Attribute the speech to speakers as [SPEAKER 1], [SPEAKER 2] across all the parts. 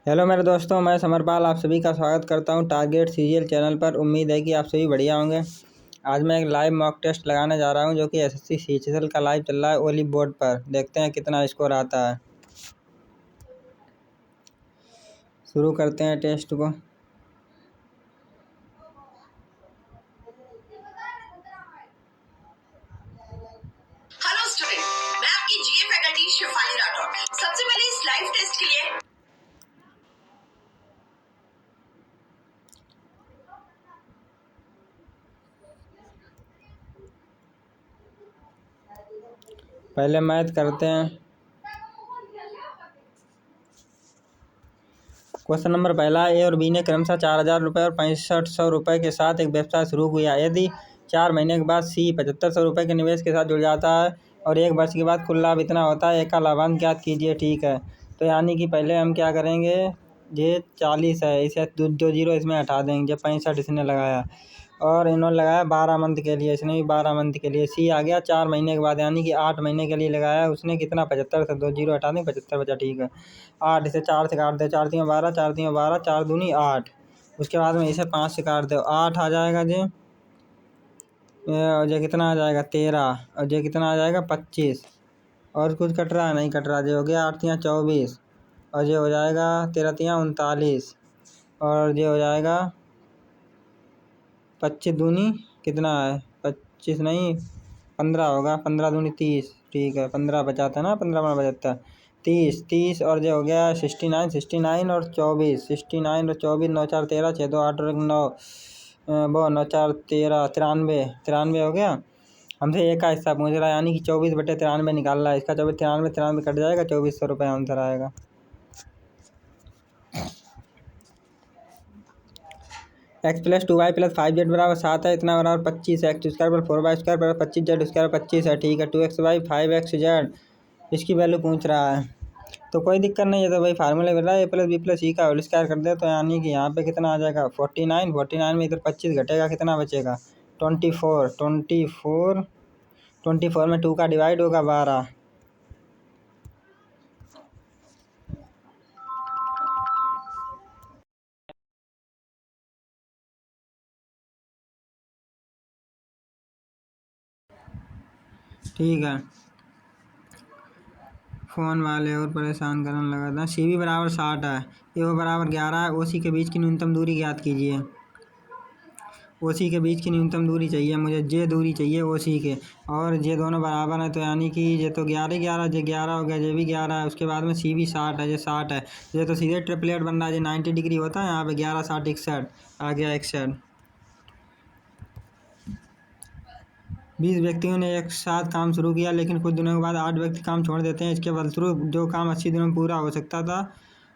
[SPEAKER 1] Hello मेरे दोस्तों, मैं समरपाल आप सभी का स्वागत करता हूं टारगेट सीरियल चैनल पर। उम्मीद है कि आप सभी बढ़िया होंगे। आज मैं एक लाइव मॉक टेस्ट लगाने जा रहा हूं जो कि एसएससी सीजीएल का लाइव चल रहा है ओली बोर्ड पर। देखते हैं कितना स्कोर आता है। शुरू करते हैं टेस्ट को।
[SPEAKER 2] हेलो स्टूडेंट, मैं आपकी जीए फैकल्टी शिफाली राठौर। सबसे पहले इस लाइव टेस्ट के लिए
[SPEAKER 1] पहले मैथ करते हैं। क्वेश्चन नंबर पहला, ए और बी ने क्रमशः 4,000 रुपये और 6500 रुपये के साथ एक व्यवसाय शुरू किया। यदि 4 महीने के बाद सी 7500 रुपये के निवेश के साथ जुड़ जाता है और 1 वर्ष के बाद कुल लाभ इतना होता है, एक का लाभांश ज्ञात कीजिए। ठीक है, तो यानी कि पहले हम क्या करेंगे, ये 40 है, इसे दो जीरो इसमें हटा देंगे। जब 65 इसने लगाया और इन्होंने लगाया 12 मंथ के लिए, इसने भी 12 मंथ के लिए। सी आ गया 4 महीने के बाद, यानी कि 8 महीने के लिए लगाया उसने। कितना 75 से 2 जीरो हटा दें, 75 बचा। ठीक है, 8 इसे 4 से काट दे, 4 3 12, 4 3 12, 4 दूनी 8। उसके बाद में इसे 5 से काट दो, 8 आ जाएगा जी। और ये कितना आ जाएगा 13, और ये कितना आ जाएगा 25। और कुछ कट रहा है? नहीं कट रहा। ये हो गया 8 3 24, और ये हो जाएगा 13 3 39, और ये हो जाएगा 25 दूनी कितना है, 25 नहीं 15 होगा, 15 दूनी 30। ठीक है, 15 बचाता है ना, 15 में बचाता है 30 30, और जो हो गया 69 69 और 24, 69 और 24, 9 4 13, 6 2 8 और 9 वो 9 4 13, 93 93 हो गया। हमसे एक का हिस्सा पूछ रहा है, यानी कि 24/93 निकाल रहा है। इसका 24 93 कट जाएगा, 2400 रुपये आंसर आएगा। X plus 2y plus 5z बराबर 7 है, इतना बराबर 25 है। एक्स स्क्वायर पर 4y स्क्वायर बराबर 25z स्क्वायर 25 है। ठीक है, 2xy 5xz इसकी वैल्यू पूछ रहा है, तो कोई दिक्कत नहीं है। तो भाई फार्मूला बन रहा है, ए प्लस बी प्लस सी का होल स्क्वायर कर दे, तो यानी कि यहाँ पे कितना आ जाएगा 49। 49 में इधर 25 घटेगा, कितना बचेगा 24। 24 में 2 का डिवाइड होगा 12। ठीक है, फ़ोन वाले और परेशान करने लगा था। सी बी बराबर 60 है, ए ओ बराबर 11 है। ओ सी के बीच की न्यूनतम दूरी ज्ञात कीजिए। ओ सी के बीच की न्यूनतम दूरी चाहिए मुझे, जे दूरी चाहिए ओ सी के, और ये दोनों बराबर हैं, तो यानी कि ये तो 11 11, ये 11 हो गया, ये भी 11 है। उसके बाद में सी भी 60 है, ये 60 है। ये तो सीधे ट्रिपलेट बन रहा है। ये 90 डिग्री होता है, यहाँ पे 11 60 61 आ गया 61। 20 व्यक्तियों ने एक साथ काम शुरू किया, लेकिन कुछ दिनों के बाद 8 व्यक्ति काम छोड़ देते हैं। इसके फलस्वरूप जो काम 80 दिनों में पूरा हो सकता था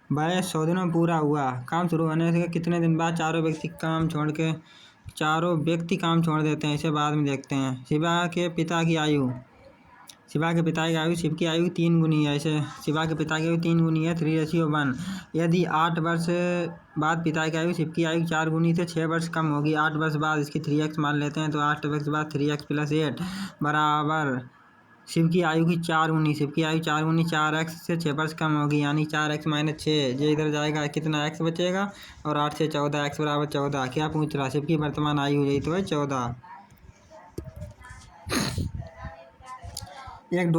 [SPEAKER 1] वह 100 दिनों में पूरा हुआ। काम शुरू होने से कितने दिन बाद चारों व्यक्ति काम छोड़ देते हैं, इसे बाद में देखते हैं। शिवा के पिता की आयु 3 गुनी है। इसे शिवा के पिता की आयु 3 गुनी है, 3:1। यदि 8 वर्ष बाद पिता की आयु शिव की आयु 4 गुनी से 6 वर्ष कम होगी। 8 वर्ष बाद इसकी 3x मान लेते हैं, तो 8 वर्ष बाद 3x प्लस 8 बराबर शिव की आयु की 4 गुनी। शिव की आयु 4 गुनी 4x से 6 वर्ष कम होगी, यानी 4x - 6। ये इधर जाएगा, कितना x बचेगा, और 8 से 14, x बराबर 14। क्या पूछ रहा है? शिव की वर्तमान आयु यही तो है 14। एक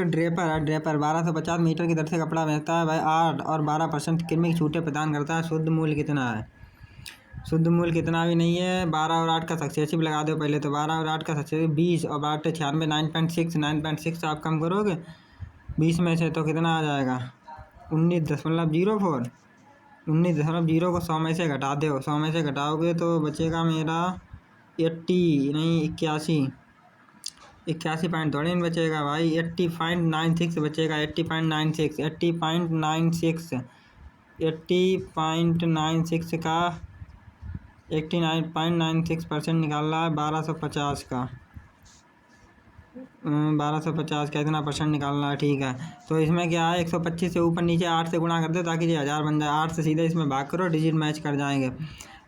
[SPEAKER 1] ड्रेपर 1250 मीटर की दर से कपड़ा बेचता है। वह 8 और 12% क्रमिक छूटें प्रदान करता है। शुद्ध मूल्य कितना है? शुद्ध मूल्य कितना भी नहीं है। 12 और 8 का सक्सेसिव लगा दो पहले, तो 12 और 8 का सक्सेसिव 20, और 8 96 9.6 आप कम करोगे 20 में से, तो कितना आ जाएगा 19.04। 19.0 को 100 में से घटा दो, 100 में से घटाओगे तो बचेगा मेरा 80 नहीं 81 पॉइंट थोड़ी नहीं बचेगा भाई, 80.96 बचेगा। 80.96 80.96 का 89.96% निकाल रहा है 1250 का। 1250 का इतना परसेंट निकालना है। ठीक है, तो इसमें क्या है 125 से ऊपर नीचे 8 से गुणा कर दो ताकि ये 1000 बन जाए। 8 से सीधे इसमें भाग करो, डिजिट मैच कर जाएंगे।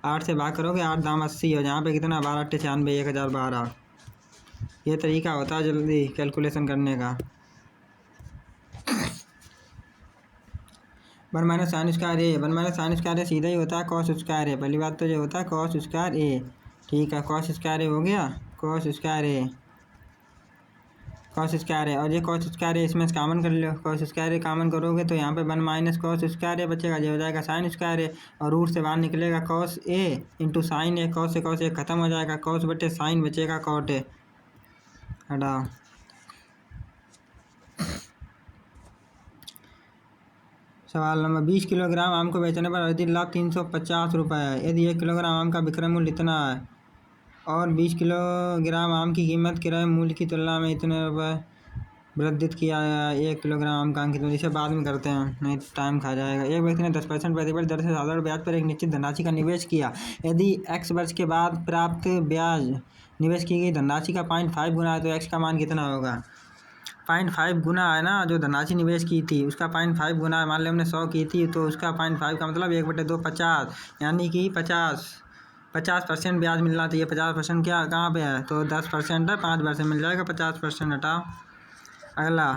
[SPEAKER 1] 8 से भाग करोगे 8 दाम 80 हो, यहाँ पे कितना 12 8 96 1012। ये तरीका होता है जल्दी कैलकुलेशन करने का। वन माइनस साइन स्क्वायर ए, वन माइनस साइन स्क्वायर ए सीधा ही होता है कॉस स्क्वायर ए। पहली बात तो ये होता है कॉस स्क्वायर ए, ठीक है। कॉस स्क्वायर ए हो गया, कॉस स्क्वायर ए, कॉस स्क्वायर है। और ये कॉस स्क्वायर है इसमें कॉमन कर लो, कॉस स्क्वायर है कॉमन करोगे तो यहाँ पे वन माइनस कॉस स्क्वायर है बचेगा, ये हो जाएगा साइन स्क्वायर है। और रूट से बाहर निकलेगा cos A into sine A, cos से कॉस ए खत्म हो जाएगा, कॉस बटे साइन बचेगा कॉट ए। हटाओ। सवाल नंबर 20 किलोग्राम आम को बेचने पर 38,350 रुपये है। यदि 1 किलोग्राम आम का विक्रय मूल्य इतना है और 20 किलोग्राम आम की कीमत क्रय मूल्य की तुलना में इतने रुपये वृद्धित किया गया, 1 किलोग्राम आम का अंकित मूल्य। इसे बाद में करते हैं, नहीं टाइम खा जाएगा। एक व्यक्ति ने 10% प्रतिफल दर से साधारण ब्याज पर एक निश्चित धनराशि का निवेश किया। यदि x वर्ष के बाद प्राप्त ब्याज निवेश की गई धनराशि का 0.5 गुना है तो x का मान कितना होगा? 0.5 गुना है ना, जो धनराशि निवेश की थी उसका 0.5 गुना है। मान लो हमने 100 की थी तो उसका 0.5 का मतलब 1/2 50, यानी कि 50% ब्याज मिलना चाहिए। 50% क्या कहाँ पे है? तो 10% है, 5 वर्ष मिल जाएगा 50%। हटाओ। अगला,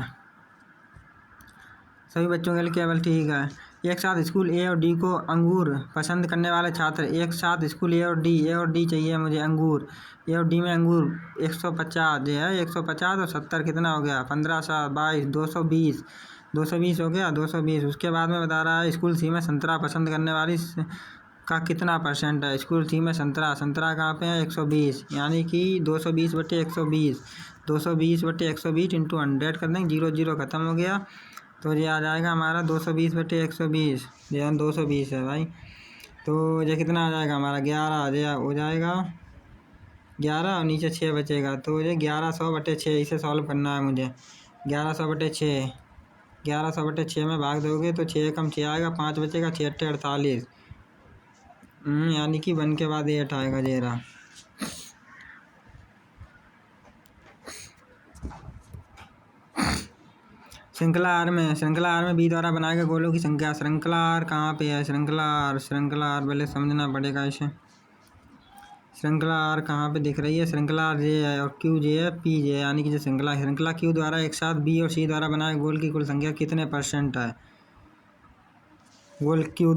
[SPEAKER 1] सभी बच्चों के लिए केवल ठीक है। एक साथ स्कूल ए और डी को अंगूर पसंद करने वाले छात्र, एक साथ स्कूल ए और डी चाहिए मुझे अंगूर, ए और डी में अंगूर 150 जो है 150 और 70 कितना हो गया? 15 7 22 220, 220 हो गया 220। उसके बाद में बता रहा है स्कूल सी में संतरा पसंद करने वाली का कितना % है? स्कूल सी में संतरा कहाँ पे है? 120, यानी कि 220/120, 220/120 इंटू 100 कर देंगे, 0 0 खत्म हो गया तो ये आ जाएगा हमारा 220/120। ये 220 है भाई, तो ये कितना आ जाएगा हमारा? 11 हो जाएगा, 11 और नीचे 6 बचेगा तो ये 1100/6। इसे सॉल्व करना है मुझे। 1100/6, 1100/6 में भाग दोगे तो 6 कम 6 आएगा, 5 बचेगा, 6 8 48, यानी कि 1 के बाद 8 आएगा। ये रहा। श्रृंखला आर में बी द्वारा बनाए गए गोलों की संख्या। श्रृंखला आर कहाँ पे है? श्रृंखला आर पहले समझना पड़ेगा इसे। श्रृंखला आर कहाँ पे दिख रही है? श्रृंखला आर जे है और क्यू जे है, पी जे है, यानी कि जो श्रृंखला क्यू द्वारा एक साथ बी और सी द्वारा बनाए गोल की कुल संख्या कितने % है? गोल क्यू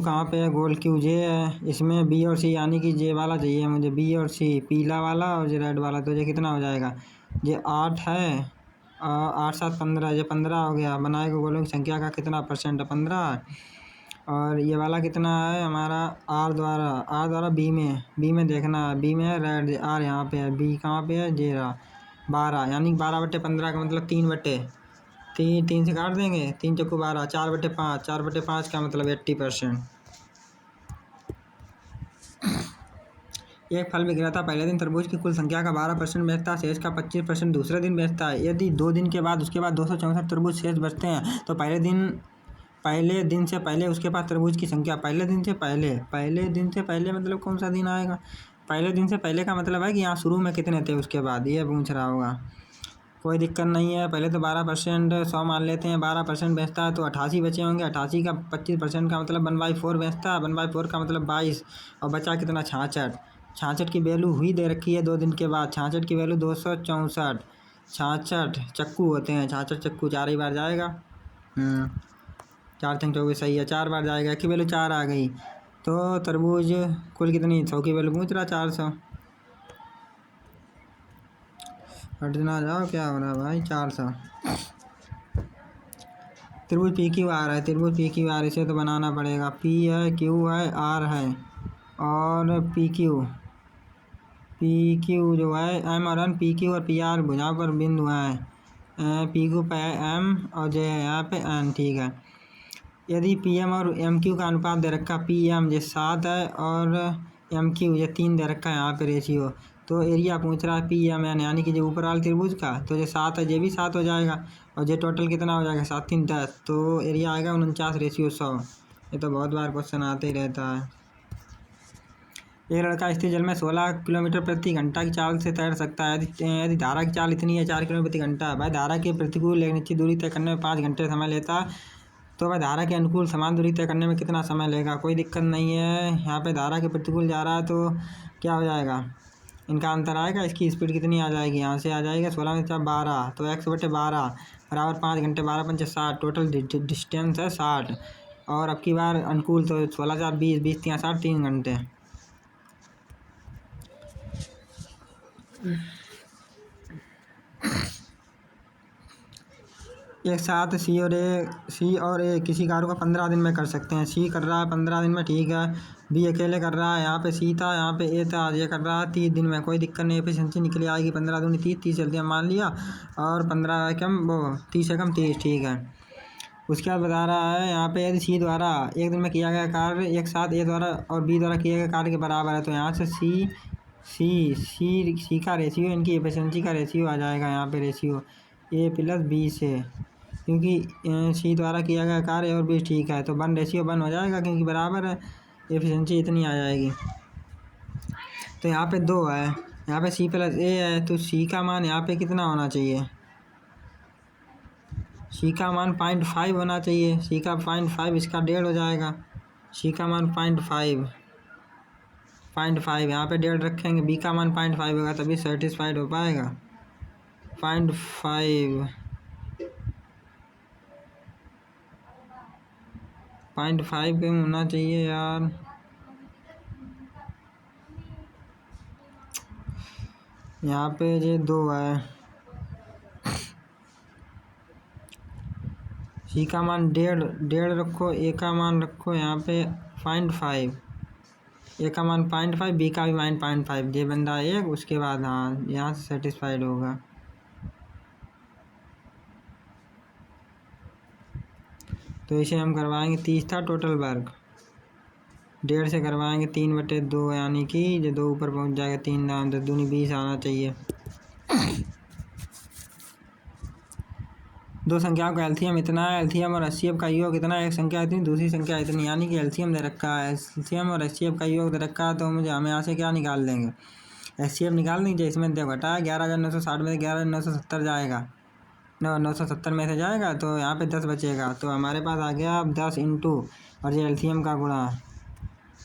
[SPEAKER 1] कहाँ पे है? गोल क्यू जे है, इसमें बी और सी, यानी कि जे वाला चाहिए मुझे, बी और सी, पीला वाला और ये रेड वाला। तो ये कितना हो जाएगा? ये 8 है, 8 7 15, ये 15 हो गया। बनाए गए गोलों की संख्या का कितना % है? 15। और ये वाला कितना है हमारा? आर द्वारा बी में देखना है, बी में है रेड, आर यहाँ पे है, बी कहाँ पे है? जे रहा 12, यानी 12/15 का मतलब 3 से काट देंगे, 3 चौको 12, 4/5, 4/5 का मतलब 80%। एक फल बिक रहा था, पहले दिन तरबूज की कुल संख्या का 12% बेचता है, शेष का 25% दूसरे दिन बेचता है। यदि 2 दिन के बाद उसके बाद 264 तरबूज शेष बचते हैं तो पहले दिन से पहले उसके पास तरबूज की संख्या। पहले दिन से पहले मतलब कौन सा दिन आएगा? पहले दिन से पहले का मतलब है कि यहाँ शुरू में कितने थे उसके बाद, ये पूछ रहा होगा। कोई दिक्कत नहीं है। पहले तो 12%, 100 मान लेते हैं, 12% बेचता है तो 88 बचे होंगे। 88 का 25% का मतलब 1/4 बेचता है, 1/4 का मतलब 22, और बचा कितना? 66। 66 की वैल्यू हुई दे रखी है 2 दिन के बाद। 66 की वैल्यू 264, 66 चक्कू होते हैं, 66 चक्कू 4 ही बार जाएगा। 4 3 24 सही है, 4 बार जाएगा की वैल्यू 4 आ गई। तो तरबूज कुल कितनी? 100 की वैल्यू पूछ रहा, 400। हटना जाओ, क्या हो रहा है भाई? 400। त्रिभुज पी क्यू आर है, इसे तो बनाना पड़ेगा। पी है, क्यू है, आर है और पी क्यू जो है एम और एन, पी क्यू और पी आर भुजाओं पर बिंदु हैं। पी क्यू पे एम और जे है यहाँ पे एन, ठीक है। यदि पी एम और एम क्यू का अनुपात दे रखा, पी एम ये 7 है और एम क्यू ये 3 दे रखा है यहाँ पे रेशियो, तो एरिया पूछ रहा है पी एम एन, यानी कि जो ऊपर वाले त्रिभुज का, तो ये 7 है, ये भी 7 हो जाएगा और ये टोटल कितना हो जाएगा? 7 3 10, तो एरिया आएगा 49/100। ये तो बहुत बार क्वेश्चन आते ही रहता है। एक लड़का स्थिर जल में 16 किलोमीटर प्रति घंटा की चाल से तैर सकता है। यदि धारा की चाल इतनी है 4 किलोमीटर प्रति घंटा, भाई धारा के प्रतिकूल एक निश्चित दूरी तय करने में 5 घंटे समय लेता है, तो भाई धारा के अनुकूल समान दूरी तय करने में कितना समय लेगा? कोई दिक्कत नहीं है। यहाँ पे धारा के प्रतिकूल जा रहा है तो क्या हो जाएगा? इनका अंतर आएगा, इसकी स्पीड कितनी आ जाएगी, यहाँ से आ जाएगा 16 में 12, तो x/12 बराबर 5 घंटे, 12 पंचे 60, टोटल डिस्टेंस है 60। और अब की बार अनुकूल, तो 16 4 20, 20 3 60, 3 घंटे। एक साथ सी और ए किसी कार्य को 15 दिन में कर सकते हैं। सी कर रहा है 15 दिन में, ठीक है। बी अकेले कर रहा है, यहाँ पे सी था, यहाँ पे ए था, ये कर रहा है 30 दिन में, कोई दिक्कत नहीं। एफिशिएंसी निकली आएगी 15 दूनी 30, 30 जल्दी हम मान लिया, और 15 कम वो 30 से कम 30, ठीक है। उसके बाद बता रहा है यहाँ पे, यदि सी द्वारा एक दिन में किया गया कार्य एक साथ ए द्वारा और बी द्वारा किए गए कार्य के बराबर है, तो यहाँ से सी का रेशियो, इनकी एफिशिएंसी का रेशियो आ जाएगा यहाँ पे, रेशियो ए प्लस बी से, क्योंकि सी द्वारा किया गया कार्य और बी ठीक है, तो 1:1 हो जाएगा, क्योंकि बराबर है, एफिशिएंसी इतनी आ जाएगी। तो यहाँ पे 2 है, यहाँ पे सी प्लस ए है, तो सी का मान यहाँ पे कितना होना चाहिए, सी का मान 0.5 होना चाहिए। सी का 0.5, इसका 1.5 हो जाएगा। सी का मान 0.5 यहाँ पे 1.5 रखेंगे, बी का मान 0.5 होगा, तभी सेटिस्फाइड हो पाएगा। 0.5 क्यों होना चाहिए यार, यहाँ पे ये 2 है। सी का मान 1.5 रखो, ए का मान रखो यहाँ पे 0.5, ए का मान 0.5, बी का भी मान 0.5, ये बंदा एक, उसके बाद हाँ यहाँ से सेटिस्फाइड होगा। तो इसे हम करवाएंगे 30 था टोटल वर्क, 1.5 से करवाएंगे 3/2, यानी कि जो 2 ऊपर पहुंच जाएगा, 3 दाम 10 दूनी 20 आना चाहिए। दो संख्याओं का एलसीएम इतना है, एलसीएम और एचसीएफ का योग इतना है, एक संख्या इतनी दूसरी संख्या इतनी, यानी कि एलसीएम दे रखा है, एलसीएम और एचसीएफ का योग दे रखा है, तो हम यहाँ से क्या निकाल लेंगे, एचसीएफ निकाल देंगे। इसमें देखो घटा 11,960 में से 11,970 जाएगा, 970 में से जाएगा, तो यहाँ पे 10 बचेगा, तो हमारे पास आ गया 10 इंटू और ये एलसीएम का गुणा,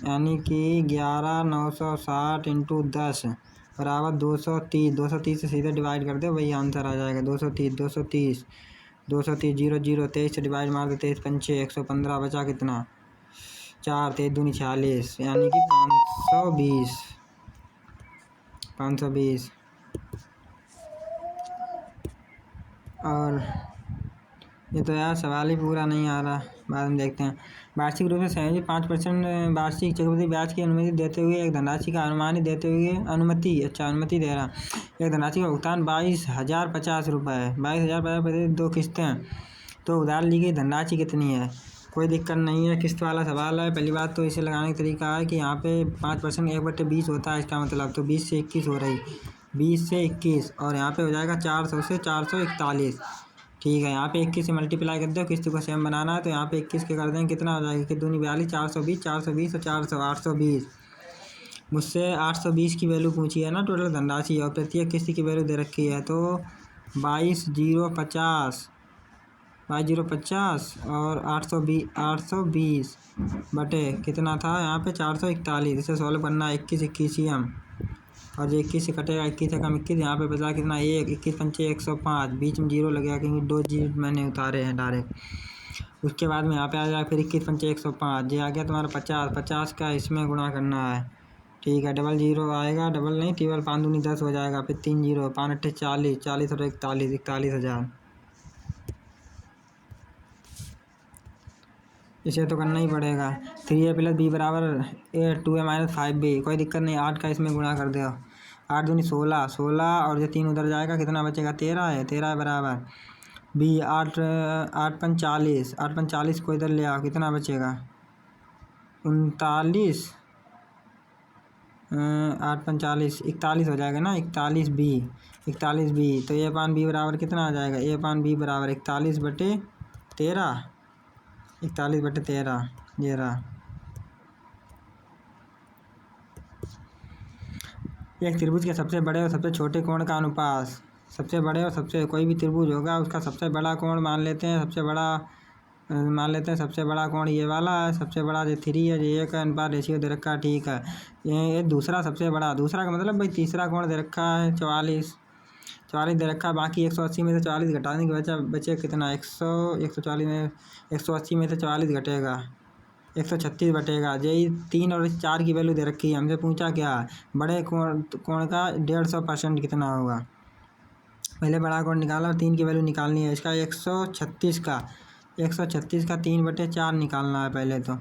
[SPEAKER 1] यानी कि 11,960 इंटू 10 बराबर 230। 230 से सीधे डिवाइड कर दो, वही आंसर आ जाएगा। 230 0 0 23 से डिवाइड मार दो, 23 पंचे 115, बचा कितना 4, 23 दूनी 46, यानी कि 520। और ये तो यार सवाल ही पूरा नहीं आ रहा, बाद में देखते हैं। वार्षिक रूप से सहयोगी 5% वार्षिक चक्रवृद्धि ब्याज की अनुमति देते हुए एक धनराशि का अनुमानित देते हुए अनुमति दे रहा। एक धनराशि का भुगतान 22,050 रुपये, 22,050 रुपये 2 किस्तें, तो उधार ली गई धनराशि कितनी है। कोई दिक्कत नहीं है, किस्त वाला सवाल है। पहली बात तो इसे लगाने का तरीका है कि यहाँ पे 5% 1/20 होता है, इसका मतलब तो 20 से 21 हो रही, 20 से 21, और यहाँ पे हो जाएगा 400 से 441, ठीक है। यहाँ पे 21 से मल्टीप्लाई कर दो, किस्त को सेम बनाना है, तो यहाँ पे 21 के कर देंगे, कितना हो जाएगा, कि दूनी 42, 420, 420 और 400, 820। मुझसे 820 की वैल्यू पूछी है ना टोटल धनराशि, और प्रत्येक किस्त की वैल्यू दे रखी है, तो 22,050 और 820 बटे कितना था यहाँ पे 441, इसे सॉल्व करना है। 21 ही हम, और जो 21 से कटेगा 21 से कम 21, यहाँ पे बचा कितना 1, 21 पंचे 105, बीच में 0 लगेगा क्योंकि 2 जीरो मैंने उतारे हैं डायरेक्ट। उसके बाद में यहाँ पे आ जाएगा फिर 21 पंचे 105, ये आ गया तुम्हारा 50 का इसमें गुणा करना है, ठीक है। 00 आएगा, डबल नहीं, टेबल 5 दूनी 10 हो जाएगा, फिर 3 0, 5 8 40, 40 और 41,000। इसे तो करना ही पड़ेगा। 3a + b बराबर 2a - 5b, कोई दिक्कत नहीं, 8 का इसमें गुणा कर दो, 8 दूनी 16, 16 और जो 3 उधर जाएगा, कितना बचेगा 13 है, 13 है बराबर b 8 8 पंच 40, 8 पंच 40 को इधर ले आओ, कितना बचेगा 39, 8 पंच 40 41 हो जाएगा ना, 41b, तो a/b बराबर कितना आ जाएगा, a/b बराबर 41/13, 41/13, ये रहा। एक त्रिभुज के सबसे बड़े और सबसे छोटे कोण का अनुपात, सबसे बड़े और सबसे कोई भी त्रिभुज होगा उसका सबसे बड़ा कोण मान लेते हैं, सबसे बड़ा मान लेते हैं सबसे बड़ा कोण ये वाला है, सबसे बड़ा जो 3 है, ये 1 अनुपात रेशियो दे रखा है, ठीक है। ये दूसरा सबसे बड़ा, दूसरा का मतलब भाई तीसरा कोण दे रखा है 44 दे रखा है। बाकी 180 में से 44 घटाने के बचे कितना, 140 में 180 में से 44 घटेगा 136 बटेगा। यही 3 और 4 की वैल्यू दे रखी है। हमसे पूछा क्या है, बड़े कोण का 150% कितना होगा। पहले बड़ा कोण निकाला और 3 की वैल्यू निकालनी है। इसका 136 का 3/4 निकालना है पहले तो।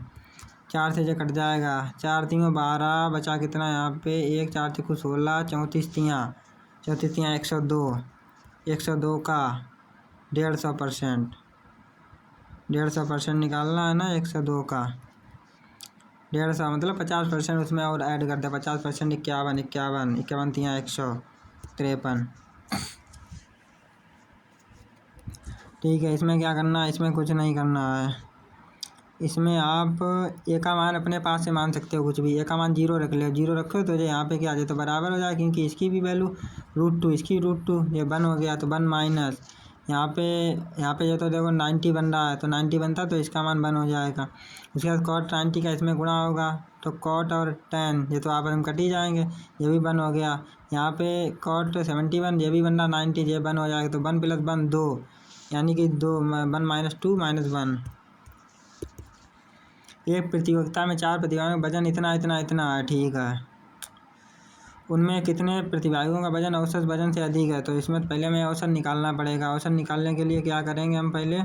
[SPEAKER 1] 4 से जो कट जाएगा, 4 3 12 बचा कितना यहाँ पे, 1 4 3 16 34 तियाँ 102 का 150% निकालना है ना। 102 का 150 मतलब 50% उसमें और ऐड कर दे। 50% 51 तियाँ 153। ठीक है, इसमें क्या करना है, इसमें कुछ नहीं करना है। इसमें आप ए का मान अपने पास से मान सकते हो कुछ भी। ए का मान 0 रख लो, 0 रखो तो ये यहाँ पे क्या आ जाए तो बराबर हो जाए, क्योंकि इसकी भी वैल्यू √2, इसकी √2, ये 1 हो गया तो 1 माइनस यहाँ पे ये तो देखो 90 बन रहा है, तो 90 बनता तो इसका मान 1 हो जाएगा। उसके बाद cot 90 का इसमें गुणा होगा तो cot और tan ये तो आपस में कट ही जाएंगे, ये भी 1 हो गया। यहाँ पे cot 71 ये भी बन रहा 90, ये 1 हो जाएगा तो 1 + 1 2, यानी कि 2 1 - 2 - 1। एक प्रतियोगिता में 4 प्रतिभागियों का वजन इतना है, ठीक है। उनमें कितने प्रतिभागियों का वजन औसत वजन से अधिक है, तो इसमें पहले हमें औसत निकालना पड़ेगा। औसत निकालने के लिए क्या करेंगे, हम पहले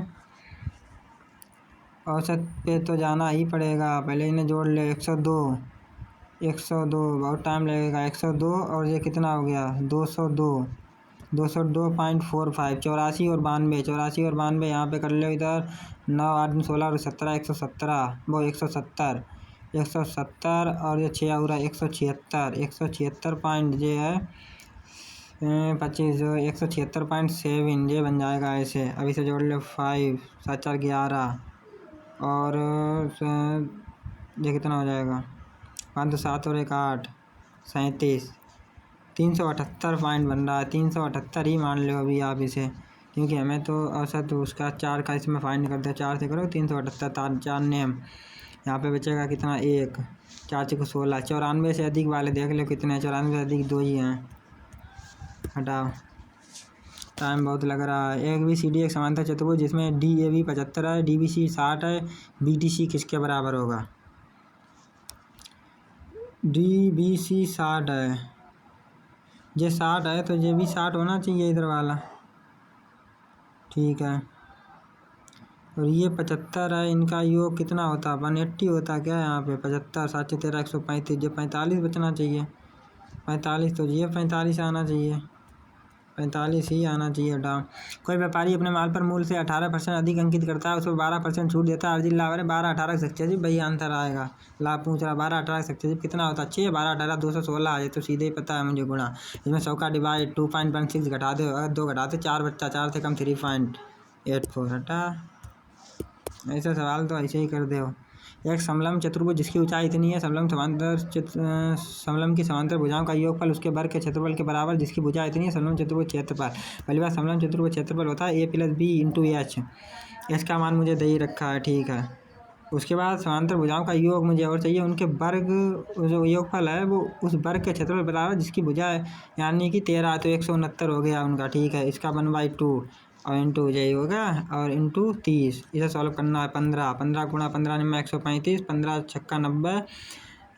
[SPEAKER 1] औसत पे तो जाना ही पड़ेगा। पहले इन्हें जोड़ ले, 102 बहुत टाइम लगेगा। 102 और ये कितना हो गया 202.45, 84 और 92 यहाँ पे कर लो इधर। 9 8 16 और 17 117, वो 170 और ये 6 और 176 पॉइंट ये है 25 176.7 ये बन जाएगा ऐसे। अभी से जोड़ लो 5 7 4 11 और ये कितना हो जाएगा 5 7 और 1 8 37 378 पॉइंट बन रहा है। 378 ही मान लो अभी आप इसे, क्योंकि हमें तो औसत उसका 4 का इसमें फाइंड करते हैं। 4 से करो 378, 4 नेम यहाँ पे बचेगा कितना 1 4 6 16। 94 से अधिक वाले देख लो कितने हैं, 94 से अधिक 2 ही हैं। हटाओ, टाइम बहुत लग रहा है। एक BCD एक समांतर चतुर्भुज जिसमें DAB 75 है, DBC 60 है, BDC किसके बराबर होगा। DBC 60 है, ये 60 है तो ये भी 60 होना चाहिए इधर वाला, ठीक है। और ये 75 है, इनका योग कितना होता 180 होता क्या यहाँ पे। 75 7 13 135, ये 45 बचना चाहिए। 45 तो ये 45 आना चाहिए, 45 ही आना चाहिए। डाउन कोई व्यापारी अपने माल पर मूल्य से 18% अधिक अंकित करता है, उसको 12% छूट देता है। अर्जित लाभ है 12 18 सक्सेसिव, भाई आंसर आएगा। लाभ पूछ रहा 12 18 सक्सेसिव कितना होता है 6 12 18 216 है, तो सीधे ही पता है मुझे गुणा। इसमें 100 का डिवाइड 2.16 घटा दो, अगर 2 घटाते 4 बच्चा, 4 से कम 3.84 हटा। ऐसा सवाल तो ऐसे ही कर दो। एक समलंब चतुर्भुज जिसकी ऊंचाई इतनी है, समलंब की समांतर भुजाओं का योगफल उसके वर्ग के क्षेत्रफल के बराबर, जिसकी भुजा इतनी है। समलंब चतुर्भुज क्षेत्रफल, पहली बार समलंब चतुर्भुज क्षेत्रफल होता है A + B × H। इसका मान मुझे दे ही रखा है, ठीक है। उसके बाद समांतर भुजाओं का योग मुझे और चाहिए, उनके वर्ग जो योगफल है वो उस वर्ग के क्षेत्रफल बराबर जिसकी भुजा है, यानी कि 13 तो 169 हो गया उनका, ठीक है। इसका 1/2 और इंटू यही होगा और इंटू 30, इसे सॉल्व करना है। 15 15 गुणा 15 में 135, 15 छक्का 90,